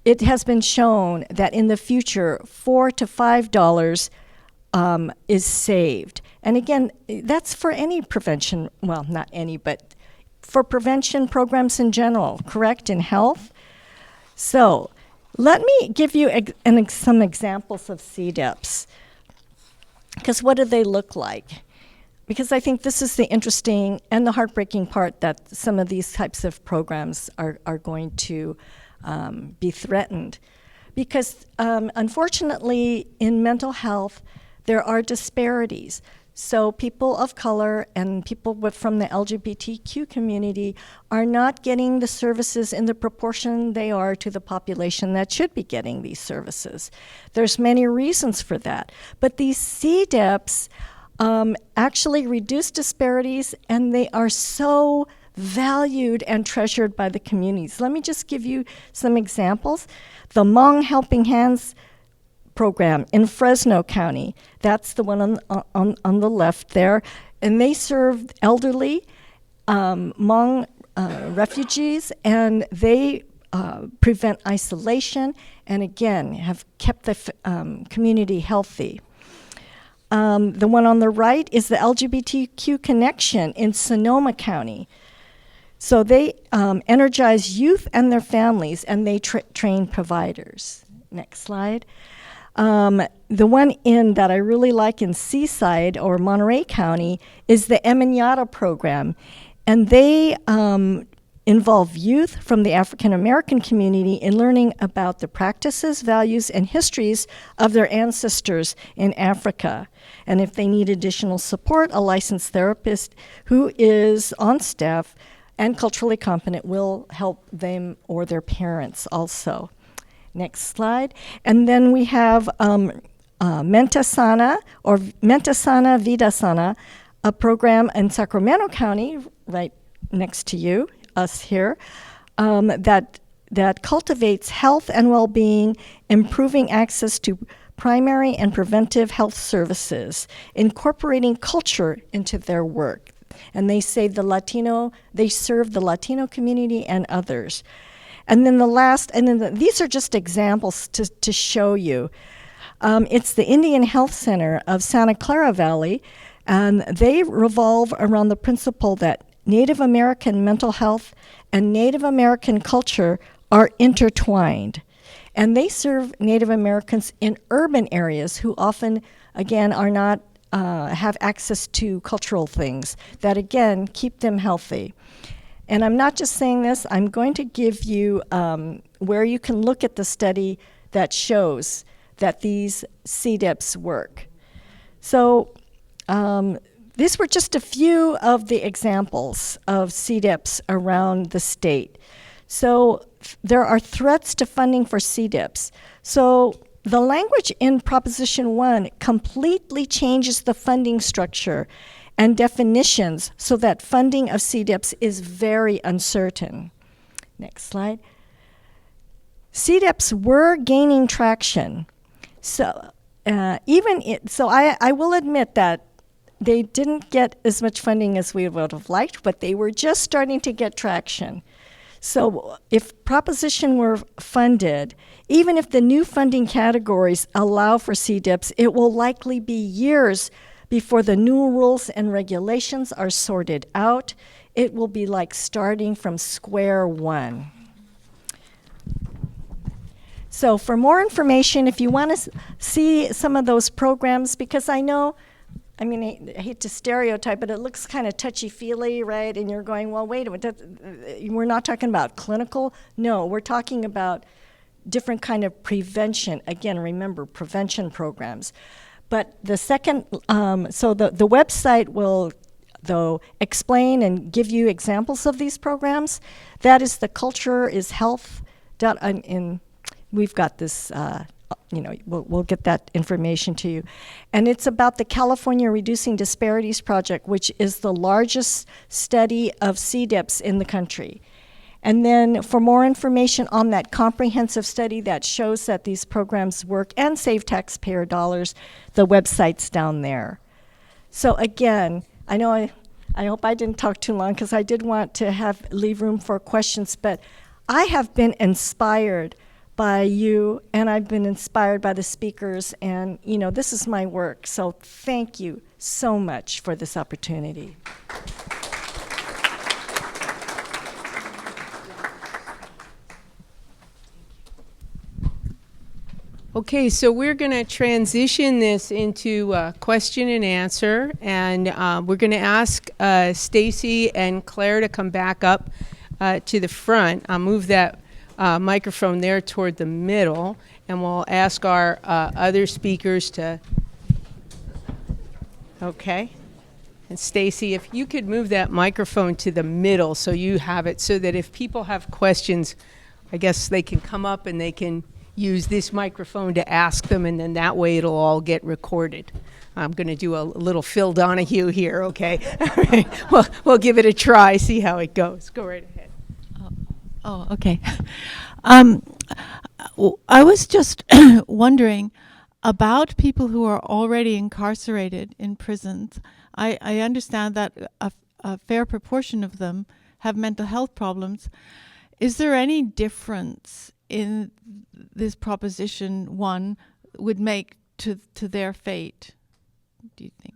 Speaker 5: it has been shown that in the future, $4 to $5 is saved. And again, that's for any prevention, well, not any, but for prevention programs in general, correct, in health? So let me give you some examples of CDEPs. Because what do they look like? Because I think this is the interesting and the heartbreaking part, that some of these types of programs are going to be threatened. Because unfortunately, in mental health, there are disparities. So people of color and people from the LGBTQ community are not getting the services in the proportion they are to the population that should be getting these services. There's many reasons for that. But these CDEPs actually reduce disparities, and they are so valued and treasured by the communities. Let me just give you some examples. The Hmong Helping Hands program in Fresno County, that's the one on the left there, and they serve elderly Hmong refugees, and they prevent isolation, and again have kept the community healthy. The one on the right is the LGBTQ Connection in Sonoma County. So they energize youth and their families, and they train providers. Next slide. The one that I really like in Seaside or Monterey County is the Eminata program, and they involve youth from the African American community in learning about the practices, values, and histories of their ancestors in Africa. And if they need additional support, a licensed therapist who is on staff and culturally competent will help them or their parents also. Next slide. And then we have Mente Sana, or Mente Sana Vida Sana, a program in Sacramento County, right next to you, us here, that cultivates health and well-being, improving access to primary and preventive health services, incorporating culture into their work. And they say they serve the Latino community and others. And then these are just examples to show you. It's the Indian Health Center of Santa Clara Valley, and they revolve around the principle that Native American mental health and Native American culture are intertwined. And they serve Native Americans in urban areas who often, again, are not have access to cultural things that, again, keep them healthy. And I'm not just saying this, I'm going to give you where you can look at the study that shows that these CDIPs work. So these were just a few of the examples of CDIPs around the state. So there are threats to funding for CDIPs. So the language in Proposition 1 completely changes the funding structure and definitions so that funding of CDIPs is very uncertain. Next slide. CDIPs were gaining traction. So I will admit that they didn't get as much funding as we would have liked, but they were just starting to get traction. So if Proposition were funded, even if the new funding categories allow for CDIPs, it will likely be years before the new rules and regulations are sorted out. It will be like starting from square one. So for more information, if you want to see some of those programs, because I hate to stereotype, but it looks kind of touchy-feely, right? And you're going, well, wait a minute, we're not talking about clinical. No, we're talking about different kind of prevention. Again, remember, prevention programs. But the second, so the website will, though, explain and give you examples of these programs. That is the Culture is Health. We've got this, we'll get that information to you. And it's about the California Reducing Disparities Project, which is the largest study of CDIPs in the country. And then for more information on that comprehensive study that shows that these programs work and save taxpayer dollars, the website's down there. So again, I hope I didn't talk too long because I did want to leave room for questions, but I have been inspired by you, and I've been inspired by the speakers, and this is my work. So thank you so much for this opportunity.
Speaker 2: Okay, so we're going to transition this into question and answer, and we're going to ask Stacy and Claire to come back up to the front. I'll move that microphone there toward the middle, and we'll ask our other speakers to, okay. And Stacy, if you could move that microphone to the middle so you have it, so that if people have questions, I guess they can come up and they can use this microphone to ask them, and then that way it'll all get recorded. I'm going to do a little Phil Donahue here, okay? We'll give it a try, see how it goes. Go right ahead.
Speaker 6: Oh, okay. I was just wondering about people who are already incarcerated in prisons. I understand that a fair proportion of them have mental health problems. Is there any difference in this Proposition 1 would make to their fate, do you think?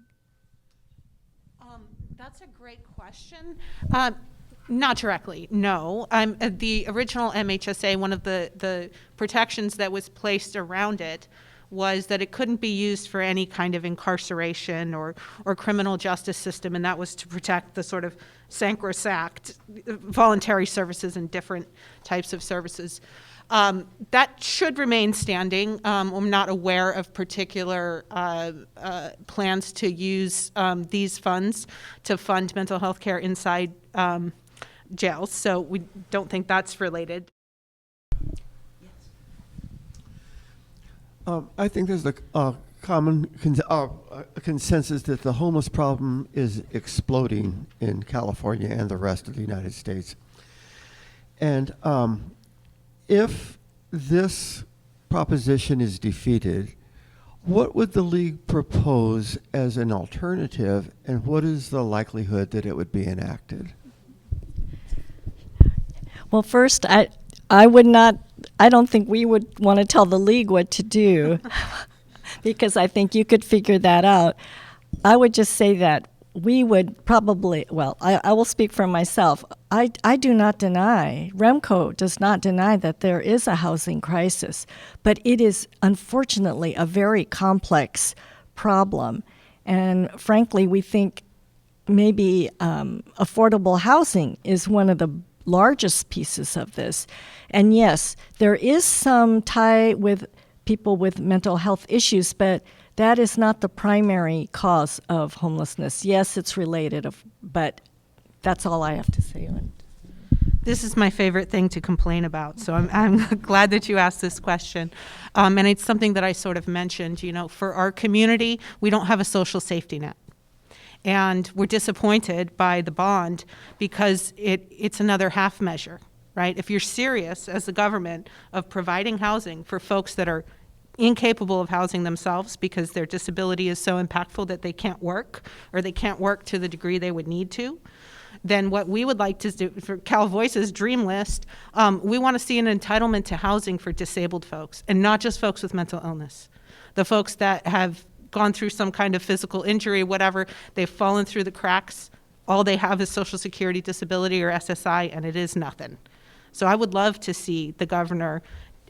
Speaker 7: That's a great question. Not directly, no. The original MHSA, one of the protections that was placed around it was that it couldn't be used for any kind of incarceration or criminal justice system, and that was to protect the sort of sacrosanct voluntary services and different types of services. That should remain standing. I'm not aware of particular plans to use these funds to fund mental health care inside jails, so we don't think that's related.
Speaker 8: I think there's a common consensus that the homeless problem is exploding in California and the rest of the United States. And if this proposition is defeated, What would the League propose as an alternative, and what is the likelihood that it would be enacted?
Speaker 5: Well, first, I would not, I don't think we would want to tell the league what to do because I think you could figure that out. I would just say that we would probably, well, I will speak for myself. I do not deny, REMCO does not deny that there is a housing crisis, but it is unfortunately a very complex problem. And frankly, we think maybe affordable housing is one of the largest pieces of this. And yes, there is some tie with people with mental health issues, but that is not the primary cause of homelessness. Yes, it's related, but that's all I have to say on it.
Speaker 7: This is my favorite thing to complain about, so I'm glad that you asked this question. And it's something that I sort of mentioned, you know, for our community, we don't have a social safety net. And we're disappointed by the bond because it's another half measure, right? If you're serious as the government of providing housing for folks that are incapable of housing themselves because their disability is so impactful that they can't work or they can't work to the degree they would need to, then what we would like to do for Cal Voice's dream list, we want to see an entitlement to housing for disabled folks and not just folks with mental illness. The folks that have gone through some kind of physical injury, whatever, they've fallen through the cracks. All they have is Social Security disability or SSI, and it is nothing. So I would love to see the governor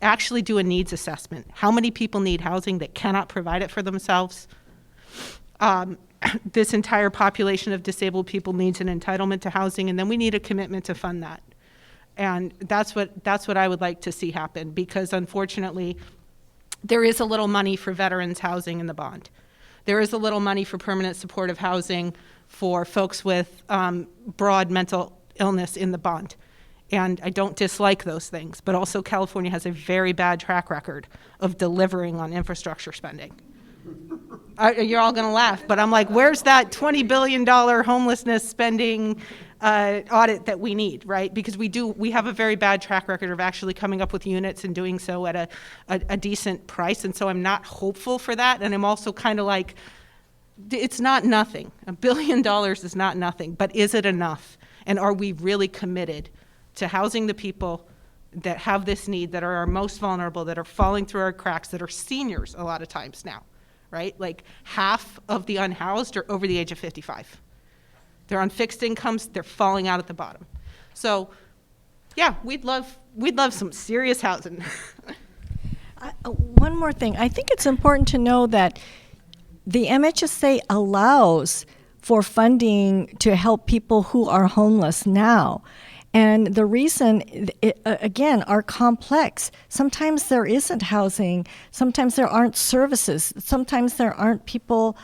Speaker 7: actually do a needs assessment. How many people need housing that cannot provide it for themselves? This entire population of disabled people needs an entitlement to housing, and then we need a commitment to fund that. And that's what I would like to see happen, because unfortunately, there is a little money for veterans housing in the bond. There is a little money for permanent supportive housing for folks with broad mental illness in the bond. And I don't dislike those things, but also California has a very bad track record of delivering on infrastructure spending. You're all gonna laugh, but I'm like, where's that $20 billion homelessness spending audit that we need, right? Because we have a very bad track record of actually coming up with units and doing so at a decent price, and so I'm not hopeful for that, and I'm also kind of like, it's not nothing. $1 billion is not nothing, but is it enough? And are we really committed to housing the people that have this need, that are our most vulnerable, that are falling through our cracks, that are seniors a lot of times now, right? Like half of the unhoused are over the age of 55. They're on fixed incomes, they're falling out at the bottom. So yeah, we'd love some serious housing.
Speaker 5: One more thing, I think it's important to know that the MHSA allows for funding to help people who are homeless now. And the reason, again, are complex. Sometimes there isn't housing. Sometimes there aren't services. Sometimes there aren't people,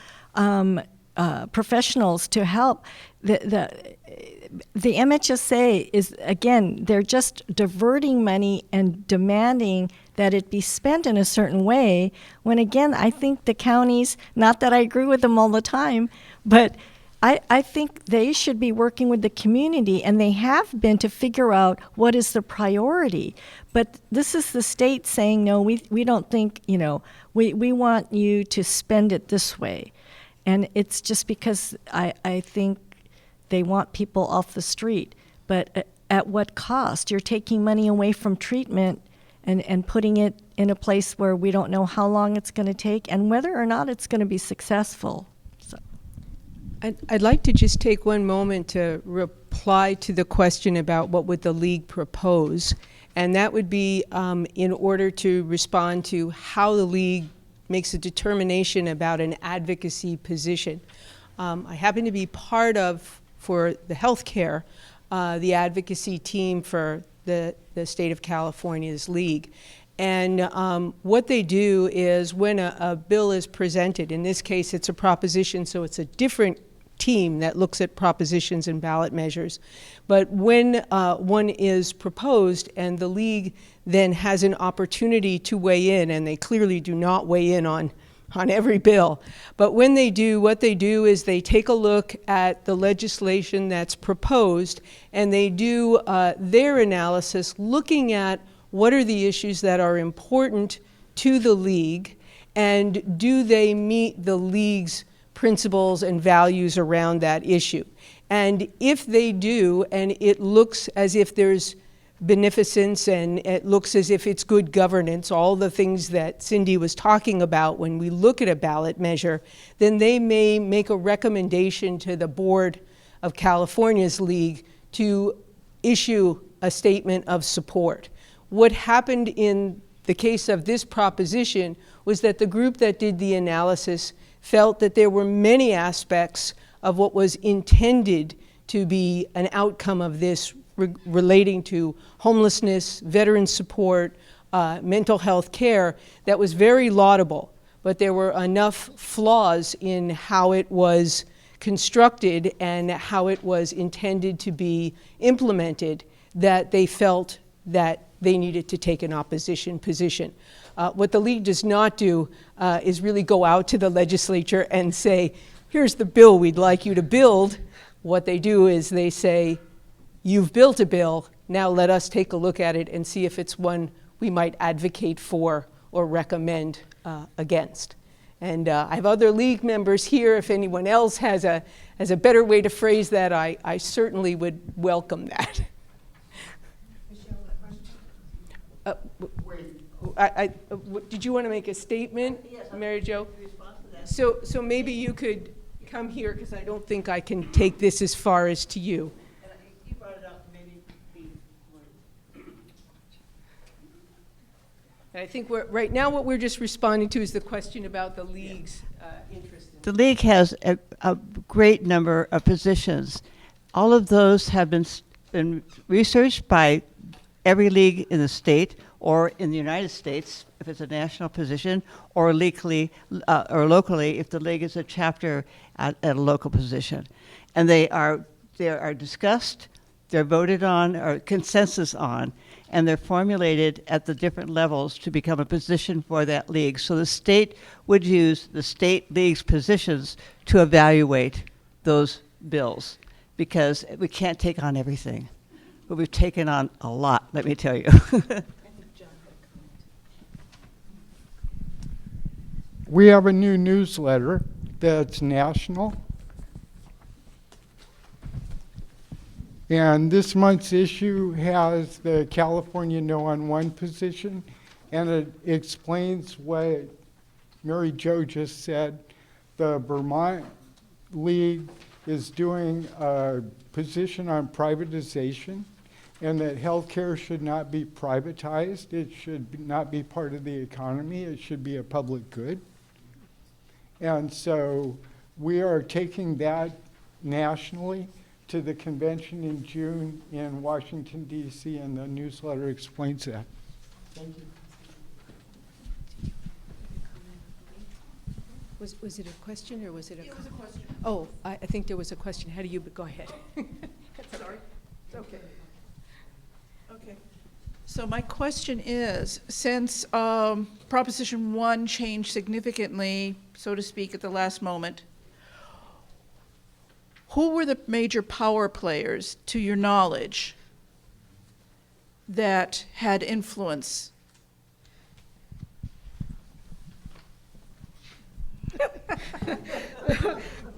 Speaker 5: professionals to help. The MHSA is, again, they're just diverting money and demanding that it be spent in a certain way, when, again, I think the counties, not that I agree with them all the time, but I think they should be working with the community, and they have been, to figure out what is the priority. But this is the state saying, no, we don't think, we want you to spend it this way. And it's just because I think they want people off the street. But at what cost? You're taking money away from treatment and putting it in a place where we don't know how long it's going to take and whether or not it's going to be successful.
Speaker 2: I'd like to just take one moment to reply to the question about what would the League propose. And that would be in order to respond to how the League makes a determination about an advocacy position. I happen to be part of, for the healthcare, the advocacy team for the state of California's League. And what they do is when a bill is presented, in this case it's a proposition, so it's a different team that looks at propositions and ballot measures. But when one is proposed and the League then has an opportunity to weigh in, and they clearly do not weigh in on every bill, but when they do, what they do is they take a look at the legislation that's proposed, and they do their analysis looking at what are the issues that are important to the League, And do they meet the League's principles and values around that issue? And if they do, and it looks as if there's beneficence and it looks as if it's good governance, all the things that Cindy was talking about when we look at a ballot measure, then they may make a recommendation to the Board of California's League to issue a statement of support. What happened in the case of this proposition was that the group that did the analysis felt that there were many aspects of what was intended to be an outcome of this relating to homelessness, veteran support, mental health care that was very laudable, but there were enough flaws in how it was constructed and how it was intended to be implemented that they felt that they needed to take an opposition position. What the League does not do is really go out to the legislature and say, here's the bill we'd like you to build. What they do is they say, you've built a bill, now let us take a look at it and see if it's one we might advocate for or recommend against. And I have other League members here. If anyone else has a better way to phrase that, I certainly would welcome that. Did you want to make a statement, yes, Mary Jo? So maybe you could come here, because I don't think I can take this as far as to you.
Speaker 9: You brought it up, maybe
Speaker 2: I think right now what we're just responding to is the question about the League's interest.
Speaker 9: The League has a great number of positions. All of those have been researched by every league in the state or in the United States if it's a national position, or locally if the league is a chapter at a local position. And they are discussed, they're voted on, or consensus on, and they're formulated at the different levels to become a position for that league. So the state would use the state league's positions to evaluate those bills, because we can't take on everything. But we've taken on a lot, let me tell you.
Speaker 3: We have a new newsletter that's national. And this month's issue has the California No on One position, and it explains what Mary Jo just said. The Vermont League is doing a position on privatization, and that healthcare should not be privatized. It should not be part of the economy. It should be a public good. And so we are taking that nationally to the convention in June in Washington, D.C., and the newsletter explains that.
Speaker 2: Thank you. Was it a question or was it a comment? It was a question. Oh, I think there was a question. How do you go ahead?
Speaker 10: Sorry. Okay. Okay. So my question is, since Proposition 1 changed significantly, so to speak, at the last moment, who were the major power players, to your knowledge, that had influence?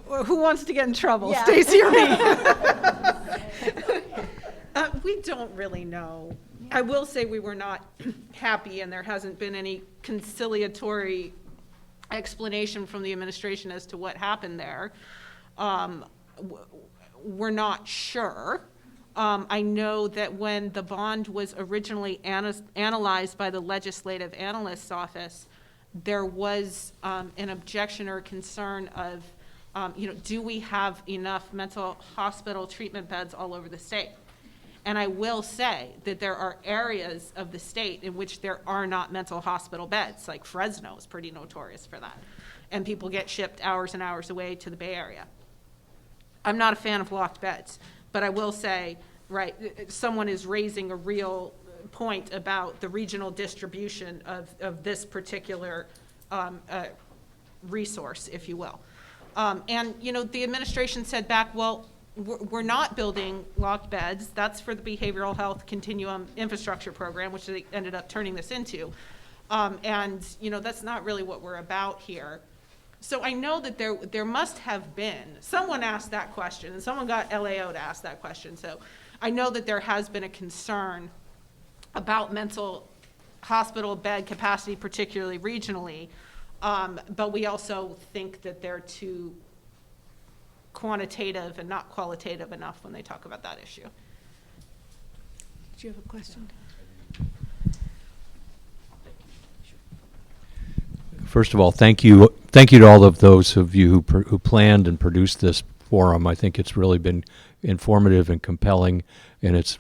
Speaker 7: Who wants to get in trouble,
Speaker 5: Yeah.
Speaker 7: Stacy or me? We don't really know. I will say we were not happy, and there hasn't been any conciliatory explanation from the administration as to what happened there. We're not sure. I know that when the bond was originally analyzed by the Legislative Analyst's Office, there was an objection or concern of, do we have enough mental hospital treatment beds all over the state? And I will say that there are areas of the state in which there are not mental hospital beds, like Fresno is pretty notorious for that. And people get shipped hours and hours away to the Bay Area. I'm not a fan of locked beds, but I will say, right, someone is raising a real point about the regional distribution of this particular resource, if you will. And, the administration said back, well, we're not building locked beds. That's for the Behavioral Health Continuum Infrastructure Program, which they ended up turning this into. And, you know, that's not really what we're about here. So I know that there must have been, someone asked that question, and someone got LAO to ask that question. So I know that there has been a concern about mental hospital bed capacity, particularly regionally, but we also think that they're too quantitative and not qualitative enough when they talk about that issue.
Speaker 10: Do you have a question?
Speaker 11: First of all, thank you to all of those of you who planned and produced this forum. I think it's really been informative and compelling, and it's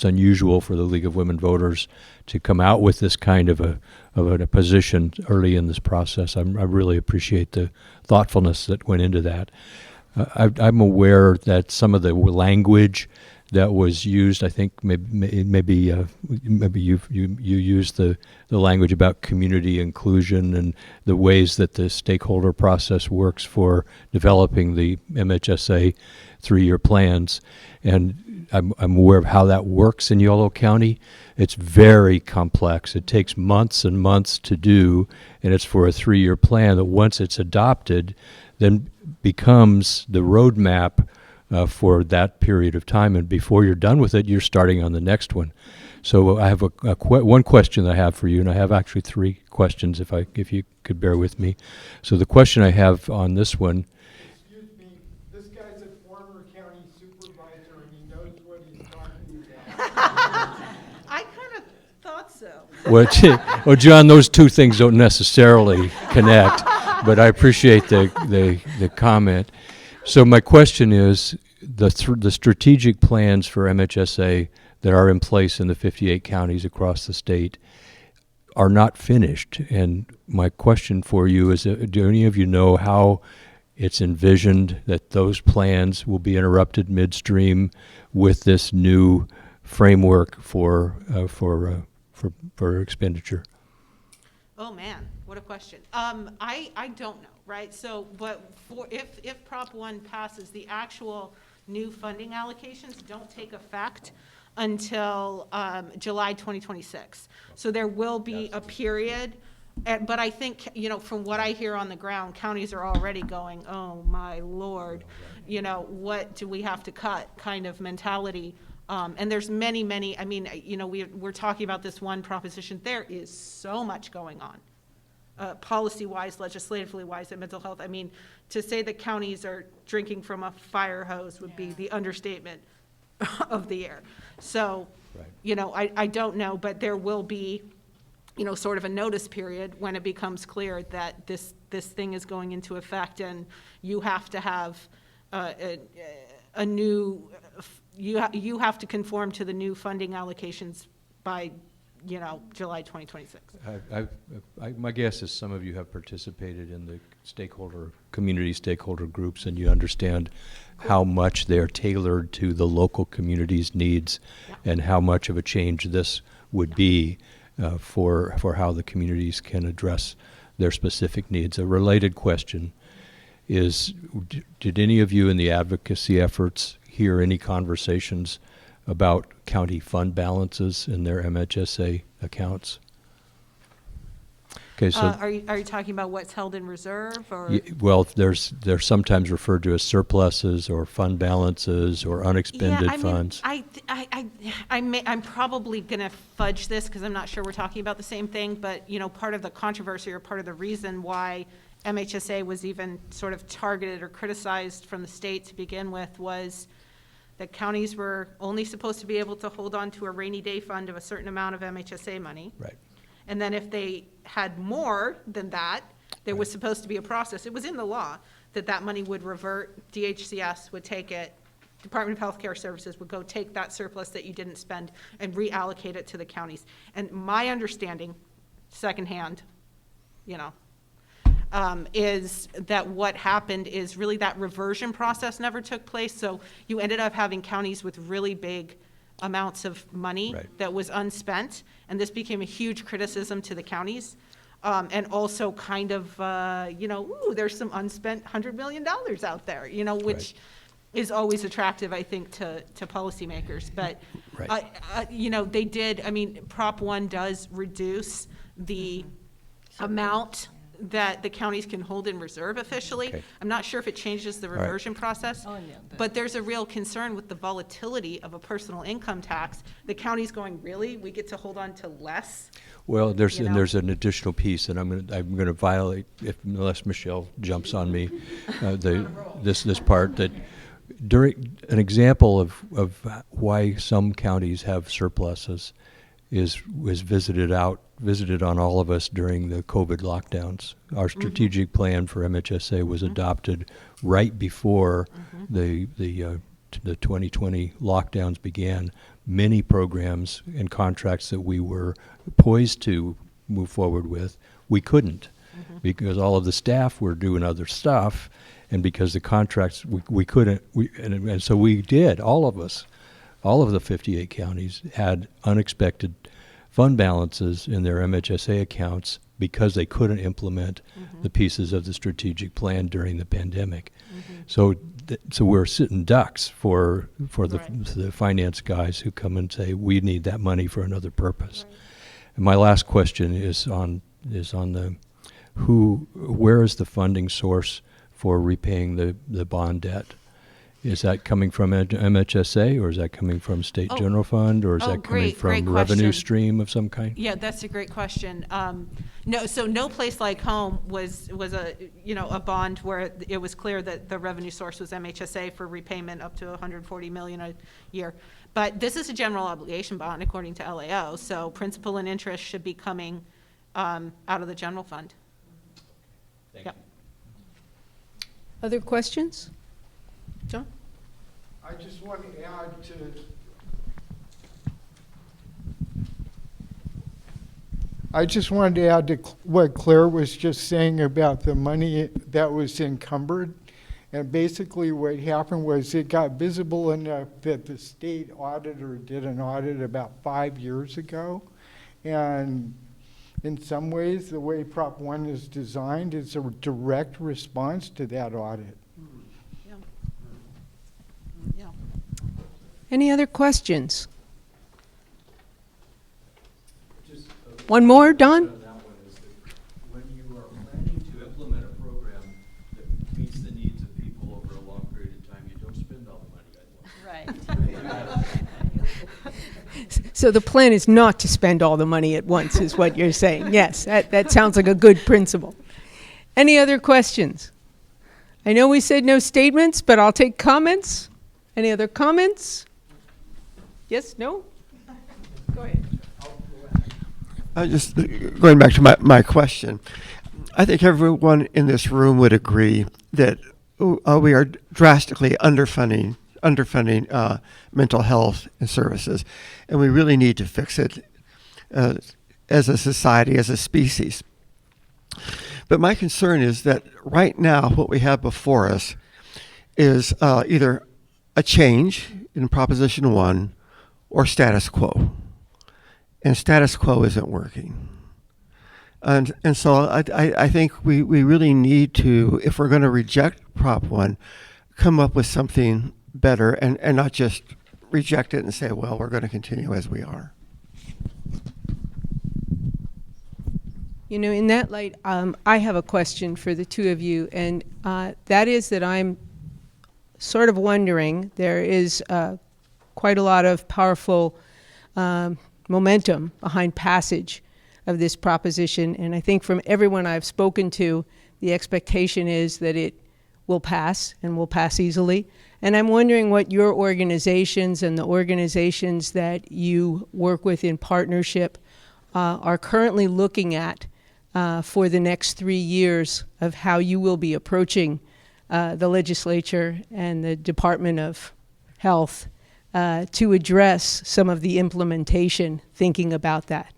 Speaker 11: unusual for the League of Women Voters to come out with this kind of a position early in this process. I really appreciate the thoughtfulness that went into that. I'm aware that some of the language that was used, I think maybe you used the language about community inclusion and the ways that the stakeholder process works for developing the MHSA 3-year plans, and I'm aware of how that works in Yolo County. It's very complex. It takes months and months to do, and it's for a 3-year plan that once it's adopted, then becomes the roadmap for that period of time, and before you're done with it, you're starting on the next one. So I have one question that I have for you, and I have actually 3 questions if you could bear with me. So the question I have on this one.
Speaker 3: Excuse me, this guy's a former county supervisor and he knows what he's talking about.
Speaker 7: I kind of thought so.
Speaker 11: Well, John, those two things don't necessarily connect, but I appreciate the comment. So my question is, the strategic plans for MHSA that are in place in the 58 counties across the state are not finished. And my question for you is, do any of you know how it's envisioned that those plans will be interrupted midstream with this new framework for expenditure?
Speaker 7: Oh man, what a question. I don't know, right? So, but if Prop 1 passes, the actual new funding allocations don't take effect until July 2026. So there will be a period, but I think, you know, from what I hear on the ground, counties are already going, oh my Lord, you know, what do we have to cut kind of mentality. And there's many, I mean, you know, we're talking about this one proposition. There is so much going on, policy-wise, legislatively-wise, and mental health. I mean, to say that counties are drinking from a fire hose would be the understatement of the year. So, right. You know, I don't know, but there will be, you know, sort of a notice period when it becomes clear that this thing is going into effect, and you have to have a new. You have to conform to the new funding allocations by, you know, July 2026.
Speaker 11: My guess is some of you have participated in the community stakeholder groups, and you understand how much they're tailored to the local community's needs, yeah, and how much of a change this would be for how the communities can address their specific needs. A related question is, did any of you in the advocacy efforts hear any conversations about county fund balances in their MHSA accounts? Okay, so
Speaker 7: are you talking about what's held in reserve, or?
Speaker 11: Well, they're sometimes referred to as surpluses or fund balances or unexpended funds.
Speaker 7: I'm probably going to fudge this because I'm not sure we're talking about the same thing. But you know, part of the controversy or part of the reason why MHSA was even sort of targeted or criticized from the state to begin with was that counties were only supposed to be able to hold on to a rainy day fund of a certain amount of MHSA money.
Speaker 11: Right.
Speaker 7: And then if they had more than that, there was supposed to be a process. It was in the law that money would revert, DHCS would take it, Department of Health Care Services would go take that surplus that you didn't spend and reallocate it to the counties. And my understanding, secondhand, you know, is that what happened is really that reversion process never took place. So you ended up having counties with really big amounts of money, right, that was unspent, and this became a huge criticism to the counties, and also kind of, you know, ooh, there's some unspent $100 million out there, you know, which, right, is always attractive, I think, to policymakers. But, right, you know, they did, I mean, Prop 1 does reduce the amount that the counties can hold in reserve officially.
Speaker 11: Okay.
Speaker 7: I'm not sure if it changes the
Speaker 11: right.
Speaker 7: reversion process,
Speaker 5: Oh, no,
Speaker 7: but there's a real concern with the volatility of a personal income tax. The county's going, really? We get to hold on to less?
Speaker 11: Well, there's
Speaker 7: You
Speaker 11: and
Speaker 7: know?
Speaker 11: there's an additional piece, and I'm gonna violate unless Michelle jumps on me. This part that during an example of why some counties have surpluses was visited on all of us during the COVID lockdowns. Our strategic plan for MHSA was adopted right before the 2020 lockdowns began. Many programs and contracts that we were poised to move forward with, we couldn't because all of the staff were doing other stuff, and because the contracts we couldn't. And so we did. All of us, all of the 58 counties had unexpected fund balances in their MHSA accounts because they couldn't implement the pieces of the strategic plan during the pandemic. So we're sitting ducks for the finance guys who come and say we need that money for another purpose. And my last question is on the where is the funding source for repaying the bond debt? Is that coming from MHSA, or is that coming from state general fund, or is that coming
Speaker 7: great
Speaker 11: from revenue
Speaker 7: question.
Speaker 11: stream of some kind?
Speaker 7: Yeah, that's a great question. No Place Like Home was a bond where it was clear that the revenue source was MHSA for repayment up to $140 million a year. But this is a general obligation bond according to LAO, so principal and interest should be coming out of the general fund.
Speaker 11: Thank
Speaker 7: Yep.
Speaker 2: Other questions? John?
Speaker 3: I just want to add to what Claire was just saying about the money that was encumbered. And basically what happened was it got visible enough that the state auditor did an audit about 5 years ago. And in some ways, the way Prop 1 is designed is a direct response to that audit.
Speaker 7: Yeah.
Speaker 2: Any other questions? One more, Don?
Speaker 11: When you are planning to implement a program that meets the needs of people over a long period of time, you don't spend all the money at once.
Speaker 5: Right.
Speaker 2: So the plan is not to spend all the money at once, is what you're saying. Yes, that sounds like a good principle. Any other questions? I know we said no statements, but I'll take comments. Any other comments? Yes, no? Go ahead.
Speaker 8: Just going back to my question, I think everyone in this room would agree that we are drastically underfunding mental health and services, and we really need to fix it as a society, as a species. But my concern is that right now what we have before us is either a change in Proposition 1 or status quo. And status quo isn't working. And so I think we really need to, if we're going to reject Prop 1, come up with something better and not just reject it and say, well, we're going to continue as we are.
Speaker 2: You know, in that light, I have a question for the two of you, and that is that I'm sort of wondering, there is quite a lot of powerful momentum behind passage of this proposition, and I think from everyone I've spoken to, the expectation is that it will pass and will pass easily. And I'm wondering what your organizations and the organizations that you work with in partnership are currently looking at for the next 3 years of how you will be approaching the legislature and the Department of Health to address some of the implementation, thinking about that.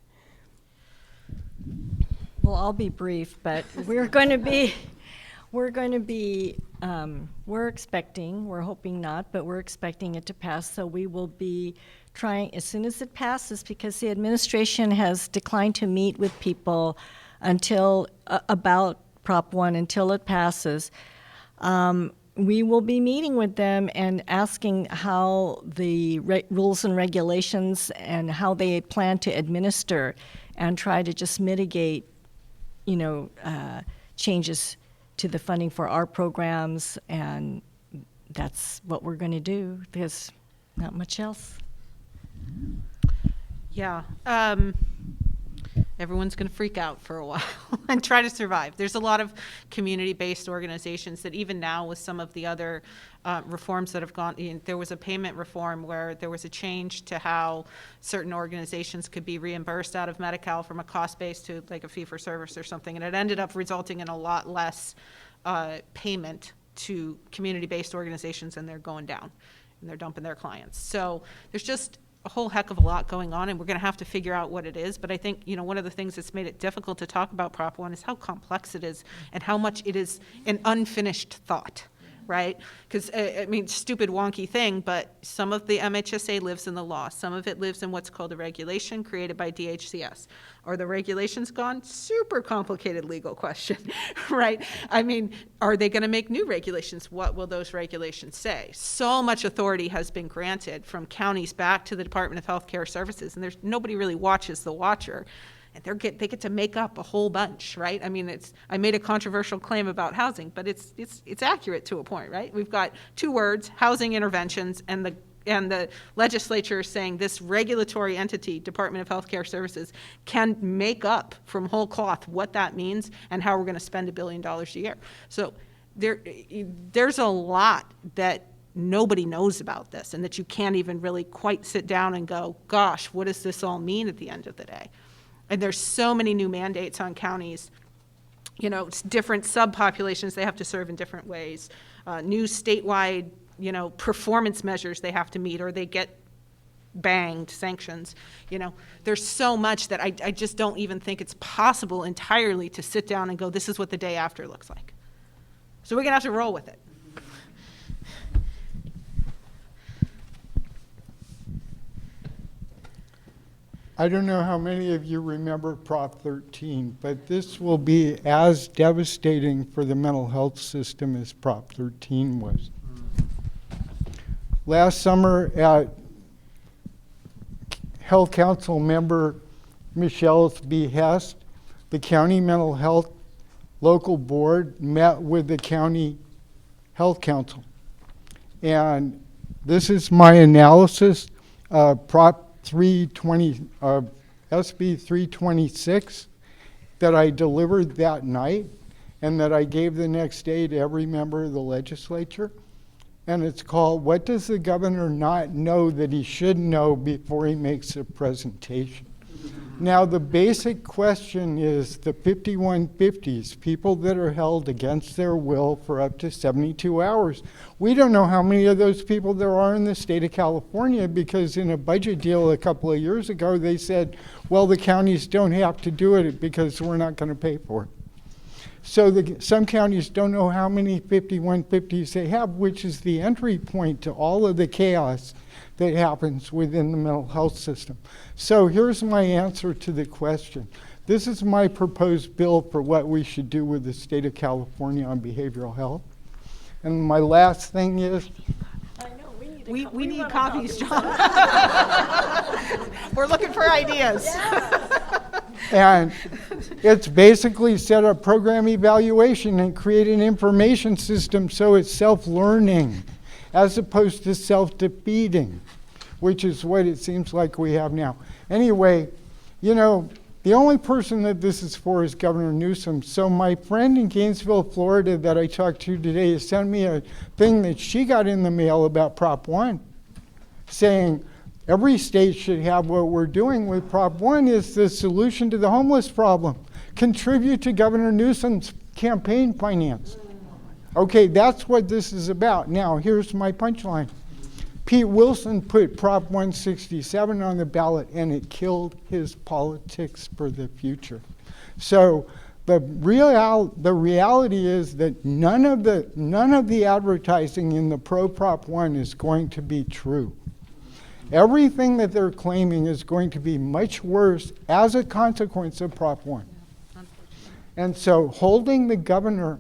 Speaker 5: Well, I'll be brief, but we're expecting, we're hoping not, but we're expecting it to pass. So we will be trying as soon as it passes, because the administration has declined to meet with people until about Prop 1 until it passes. We will be meeting with them and asking how the rules and regulations and how they plan to administer and try to just mitigate, changes to the funding for our programs, and that's what we're going to do. There's not much else.
Speaker 7: Yeah. Everyone's going to freak out for a while and try to survive. There's a lot of community-based organizations that even now with some of the other reforms that have gone, there was a payment reform where there was a change to how certain organizations could be reimbursed out of Medi-Cal from a cost base to like a fee-for-service or something, and it ended up resulting in a lot less payment to community-based organizations, and they're going down, and they're dumping their clients. So there's just a whole heck of a lot going on, and we're going to have to figure out what it is. But I think, one of the things that's made it difficult to talk about Prop 1 is how complex it is and how much it is an unfinished thought, right? Because, stupid, wonky thing, but some of the MHSA lives in the law. Some of it lives in what's called a regulation created by DHCS. Are the regulations gone? Super complicated legal question, right? Are they going to make new regulations? What will those regulations say? So much authority has been granted from counties back to the Department of Health Care Services, and nobody really watches the watcher. And they get to make up a whole bunch, right? I made a controversial claim about housing, but it's accurate to a point, right? We've got two words, housing interventions, and the legislature is saying this regulatory entity, Department of Health Care Services, can make up from whole cloth what that means and how we're going to spend $1 billion a year. So there's a lot that nobody knows about this, and that you can't even really quite sit down and go, gosh, what does this all mean at the end of the day? And there's so many new mandates on counties, it's different subpopulations they have to serve in different ways, new statewide, performance measures they have to meet, or they get banged, sanctions. There's so much that I just don't even think it's possible entirely to sit down and go, this is what the day after looks like. So we're going to have to roll with it.
Speaker 3: I don't know how many of you remember Prop 13, but this will be as devastating for the mental health system as Prop 13 was. Last summer at Health Council member Michelle's behest, the county mental health local board met with the county health council. And this is my analysis of Prop 320, SB 326 that I delivered that night and that I gave the next day to every member of the legislature. And it's called, What Does the Governor Not Know That He Should Know Before He Makes a Presentation? Now, the basic question is the 5150s, people that are held against their will for up to 72 hours. We don't know how many of those people there are in the state of California, because in a budget deal a couple of years ago, they said, well, the counties don't have to do it because we're not going to pay for it. So some counties don't know how many 5150s they have, which is the entry point to all of the chaos that happens within the mental health system. So here's my answer to the question. This is my proposed bill for what we should do with the state of California on behavioral health. And my last thing is,
Speaker 5: I know,
Speaker 7: we need copies, John. We're looking for ideas.
Speaker 3: and it's basically set up program evaluation and create an information system so it's self-learning as opposed to self-defeating, which is what it seems like we have now. Anyway, the only person that this is for is Governor Newsom. So my friend in Gainesville, Florida that I talked to today has sent me a thing that she got in the mail about Prop 1, saying every state should have what we're doing with Prop 1 is the solution to the homeless problem. Contribute to Governor Newsom's campaign finance. Okay, that's what this is about. Now, here's my punchline. Pete Wilson put Prop 167 on the ballot, and it killed his politics for the future. So the reality is that none of the advertising in the pro Prop 1 is going to be true. Everything that they're claiming is going to be much worse as a consequence of Prop 1. And so holding the governor,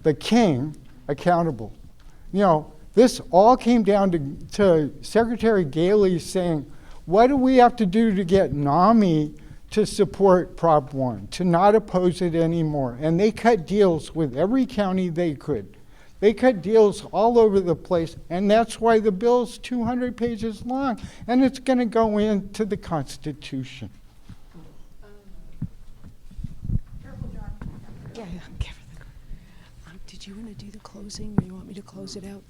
Speaker 3: the king, accountable. This all came down to Secretary Galey saying, what do we have to do to get NAMI to support Prop 1, to not oppose it anymore. And they cut deals with every county they could. They cut deals all over the place, and that's why the bill's 200 pages long, and it's going to go into the Constitution.
Speaker 2: Yeah, give her did you want to do the closing, or you want me to close it out?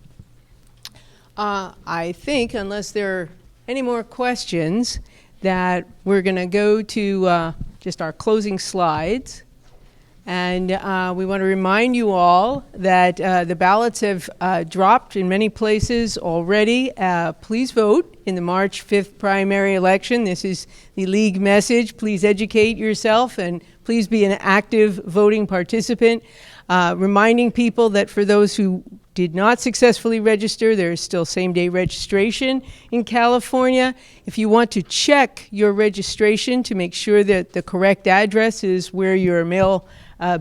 Speaker 2: I think, unless there are any more questions, that we're going to go to just our closing slides. And we want to remind you all that the ballots have dropped in many places already. Please vote in the March 5th primary election. This is the League message. Please educate yourself and please be an active voting participant. Reminding people that for those who did not successfully register, there is still same-day registration in California. If you want to check your registration to make sure that the correct address is where your mail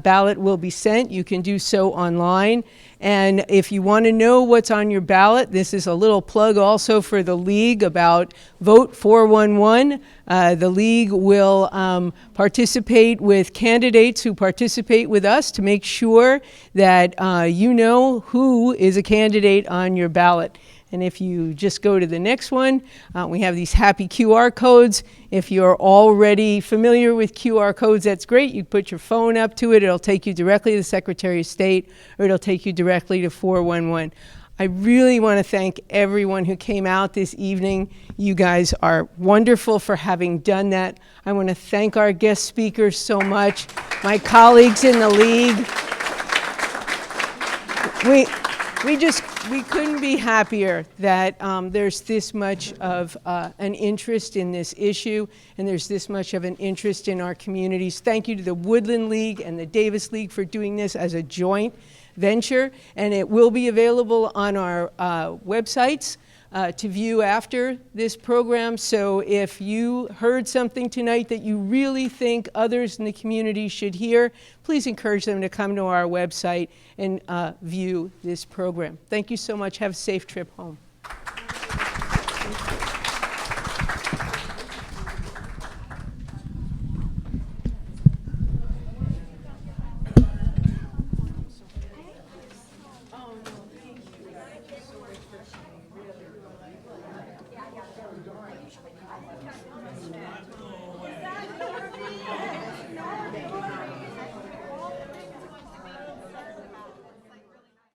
Speaker 2: ballot will be sent, you can do so online. And if you want to know what's on your ballot, this is a little plug also for the League about Vote 411. The League will participate with candidates who participate with us to make sure that you know who is a candidate on your ballot. And if you just go to the next one, we have these happy QR codes. If you're already familiar with QR codes, that's great. You put your phone up to it. It'll take you directly to the Secretary of State, or it'll take you directly to 411. I really want to thank everyone who came out this evening. You guys are wonderful for having done that. I want to thank our guest speakers so much, my colleagues in the League. We couldn't be happier that there's this much of an interest in this issue, and there's this much of an interest in our communities. Thank you to the Woodland League and the Davis League for doing this as a joint venture, and it will be available on our websites to view after this program. So if you heard something tonight that you really think others in the community should hear, please encourage them to come to our website and view this program. Thank you so much. Have a safe trip home.